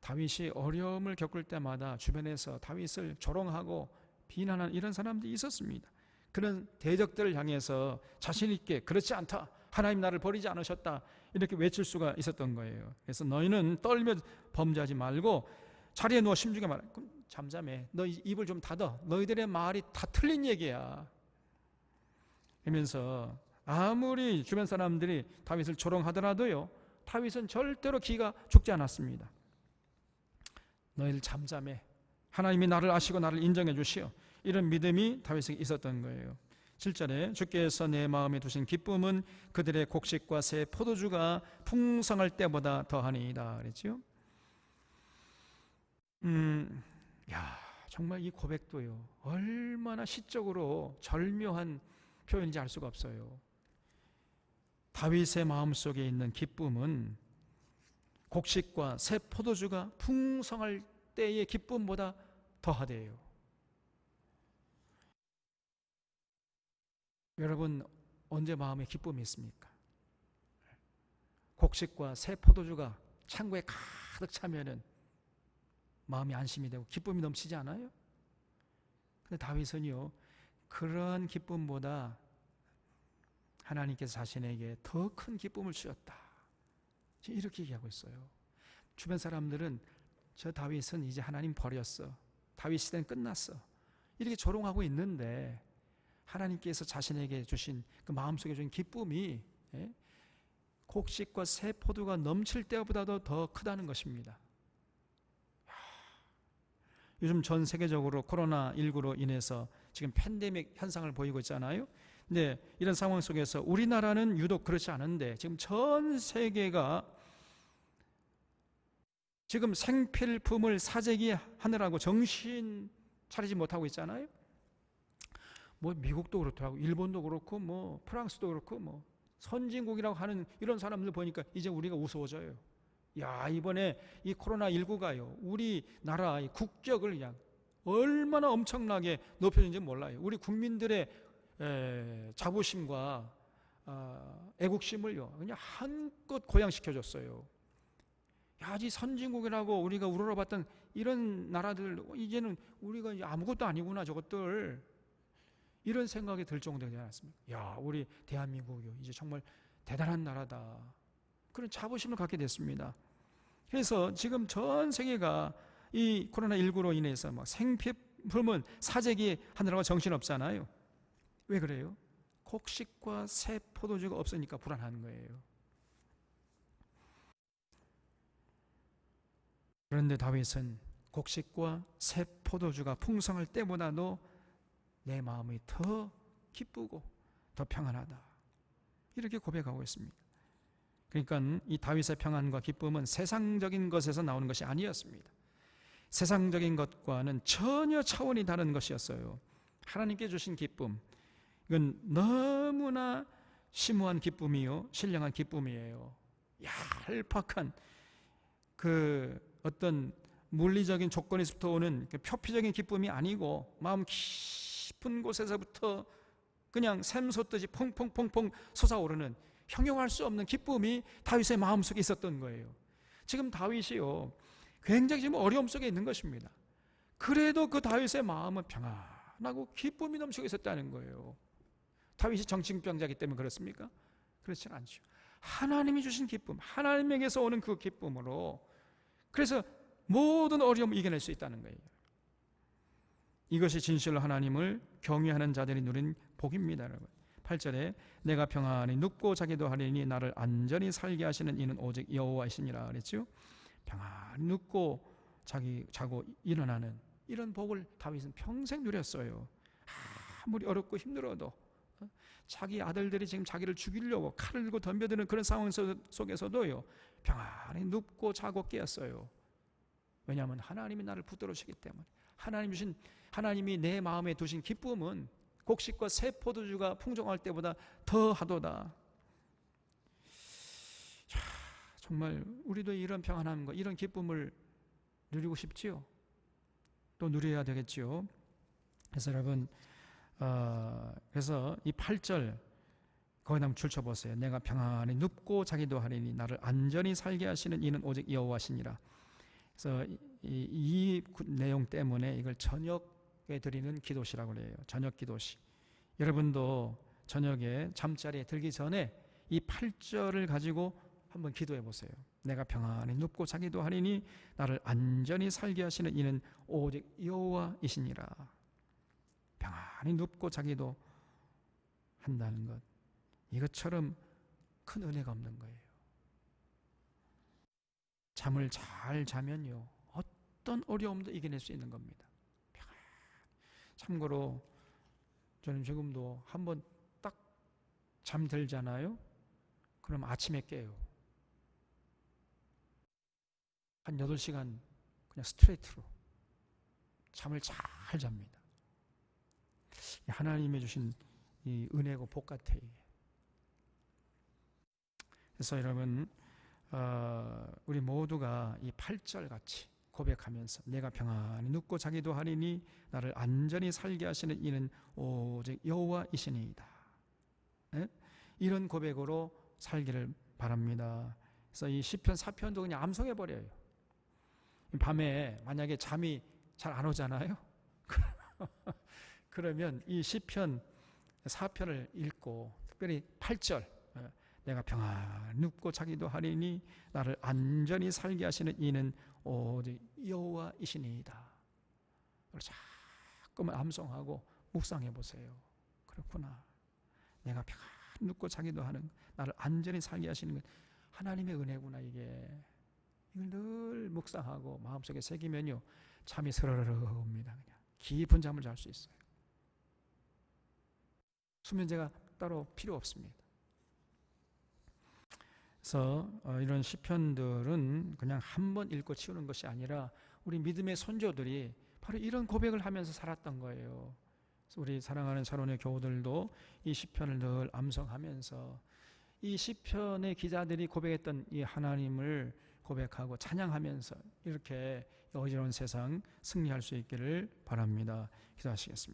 다윗이 어려움을 겪을 때마다 주변에서 다윗을 조롱하고 비난하는 이런 사람들이 있었습니다. 그런 대적들을 향해서 자신 있게 그렇지 않다, 하나님 나를 버리지 않으셨다, 이렇게 외칠 수가 있었던 거예요. 그래서 너희는 떨며 범죄하지 말고 자리에 누워 심중에 말해. 잠잠해. 너 입을 좀 닫아. 너희들의 말이 다 틀린 얘기야. 이러면서 아무리 주변 사람들이 다윗을 조롱하더라도요, 다윗은 절대로 기가 죽지 않았습니다. 너희들 잠잠해. 하나님이 나를 아시고 나를 인정해 주시오. 이런 믿음이 다윗에게 있었던 거예요. 7절에 주께서 내 마음에 두신 기쁨은 그들의 곡식과 새 포도주가 풍성할 때보다 더하니이다 그랬죠. 정말 이 고백도요, 얼마나 시적으로 절묘한 표현인지 알 수가 없어요. 다윗의 마음속에 있는 기쁨은 곡식과 새 포도주가 풍성할 때의 기쁨보다 더하대요. 여러분, 언제 마음에 기쁨이 있습니까? 곡식과 새 포도주가 창고에 가득 차면은 마음이 안심이 되고 기쁨이 넘치지 않아요? 근데 다윗은요, 그런 기쁨보다 하나님께서 자신에게 더 큰 기쁨을 주셨다, 이렇게 얘기하고 있어요. 주변 사람들은 저 다윗은 이제 하나님 버렸어, 다윗 시대는 끝났어, 이렇게 조롱하고 있는데 하나님께서 자신에게 주신 그 마음속에 주신 기쁨이 곡식과 새 포도가 넘칠 때보다도 더 크다는 것입니다. 요즘 전 세계적으로 코로나19로 인해서 지금 팬데믹 현상을 보이고 있잖아요. 근데 이런 상황 속에서 우리나라는 유독 그렇지 않은데 지금 전 세계가 지금 생필품을 사재기 하느라고 정신 차리지 못하고 있잖아요. 뭐 미국도 그렇더라고, 일본도 그렇고 뭐 프랑스도 그렇고 뭐 선진국이라고 하는 이런 사람들 보니까 이제 우리가 우스워져요. 야, 이번에 이 코로나19가요 우리나라 국격을 그냥 얼마나 엄청나게 높여준지 몰라요. 우리 국민들의 자부심과 애국심을요 그냥 한껏 고양시켜줬어요. 야, 이 선진국이라고 우리가 우러러봤던 이런 나라들 이제는 우리가 이제 아무것도 아니구나 저것들, 이런 생각이 들 정도가 되지 않았습니까? 야, 우리 대한민국이요 이제 정말 대단한 나라다, 그런 자부심을 갖게 됐습니다. 그래서 지금 전 세계가 이 코로나19로 인해서 막 생필품은 사재기 하느라고 정신없잖아요. 왜 그래요? 곡식과 새 포도주가 없으니까 불안한 거예요. 그런데 다윗은 곡식과 새 포도주가 풍성할 때보다도 내 마음이 더 기쁘고 더 평안하다, 이렇게 고백하고 있습니다. 그러니까 이 다윗의 평안과 기쁨은 세상적인 것에서 나오는 것이 아니었습니다. 세상적인 것과는 전혀 차원이 다른 것이었어요. 하나님께 주신 기쁨, 이건 너무나 심오한 기쁨이요 신령한 기쁨이에요. 얄팍한 그 어떤 물리적인 조건에서부터 오는 그 표피적인 기쁨이 아니고 마음 깊은 곳에서부터 그냥 샘솟듯이 퐁퐁퐁퐁 솟아오르는 형용할 수 없는 기쁨이 다윗의 마음속에 있었던 거예요. 지금 다윗이요 굉장히 지금 어려움 속에 있는 것입니다. 그래도 그 다윗의 마음은 평안하고 기쁨이 넘치고 있었다는 거예요. 다윗이 정신병자이기 때문에 그렇습니까? 그렇지 않죠. 하나님이 주신 기쁨, 하나님에게서 오는 그 기쁨으로 그래서 모든 어려움을 이겨낼 수 있다는 거예요. 이것이 진실로 하나님을 경외하는 자들이 누린 복입니다, 여러분. 8절에 내가 평안히 눕고 자기도 하리니 나를 안전히 살게 하시는 이는 오직 여호와이시니라 그랬죠. 평안히 눕고 자고 일어나는 이런 복을 다윗은 평생 누렸어요. 아무리 어렵고 힘들어도 자기 아들들이 지금 자기를 죽이려고 칼을 들고 덤벼드는 그런 상황 속에서도요 평안히 눕고 자고 깨었어요. 왜냐하면 하나님이 나를 붙들으시기 때문에. 하나님이 내 마음에 두신 기쁨은 곡식과 새 포도주가 풍성할 때보다 더하도다. 정말 우리도 이런 평안함과 이런 기쁨을 누리고 싶지요. 또 누려야 되겠지요. 그래서 여러분 그래서 이 8절 거기다 한번 줄쳐보세요. 내가 평안히 눕고 자기도 하리니 나를 안전히 살게 하시는 이는 오직 여호와시니라. 그래서 이 내용 때문에 이걸 저녁에 드리는 기도시라고 그래요. 저녁 기도시. 여러분도 저녁에 잠자리에 들기 전에 이 8절을 가지고 한번 기도해 보세요. 내가 평안히 눕고 자기도 하리니 나를 안전히 살게 하시는 이는 오직 여호와이시니라. 평안히 눕고 자기도 한다는 것, 이것처럼 큰 은혜가 없는 거예요. 잠을 잘 자면요 어떤 어려움도 이겨낼 수 있는 겁니다. 참고로 저는 지금도 한번 딱 잠들잖아요. 그럼 아침에 깨요. 한 8시간 그냥 스트레이트로 잠을 잘 잡니다. 하나님이 주신 이 은혜고 복 같아요. 그래서 여러분 우리 모두가 이 8절 같이 고백하면서 내가 평안히 눕고 자기도 하리니 나를 안전히 살게 하시는 이는 오직 여호와이시니이다. 네? 이런 고백으로 살기를 바랍니다. 그래서 이 시편 4편도 그냥 암송해버려요. 밤에 만약에 잠이 잘 안 오잖아요. 그러면 이 시편 4편을 읽고 특별히 8절 내가 평안 눕고 자기도 하리니 나를 안전히 살게 하시는 이는 오직 여호와이시니이다. 자꾸만 암송하고 묵상해 보세요. 그렇구나. 내가 평안 눕고 자기도 하는, 나를 안전히 살게 하시는 건 하나님의 은혜구나. 이걸 늘 묵상하고 마음속에 새기면요, 잠이 스르르 옵니다. 그냥 깊은 잠을 잘 수 있어요. 수면제가 따로 필요 없습니다. 그래서 이런 시편들은 그냥 한 번 읽고 치우는 것이 아니라 우리 믿음의 선조들이 바로 이런 고백을 하면서 살았던 거예요. 그래서 우리 사랑하는 샤론의 교우들도 이 시편을 늘 암송하면서 이 시편의 기자들이 고백했던 이 하나님을 고백하고 찬양하면서 이렇게 어지러운 세상 승리할 수 있기를 바랍니다. 기도하시겠습니다.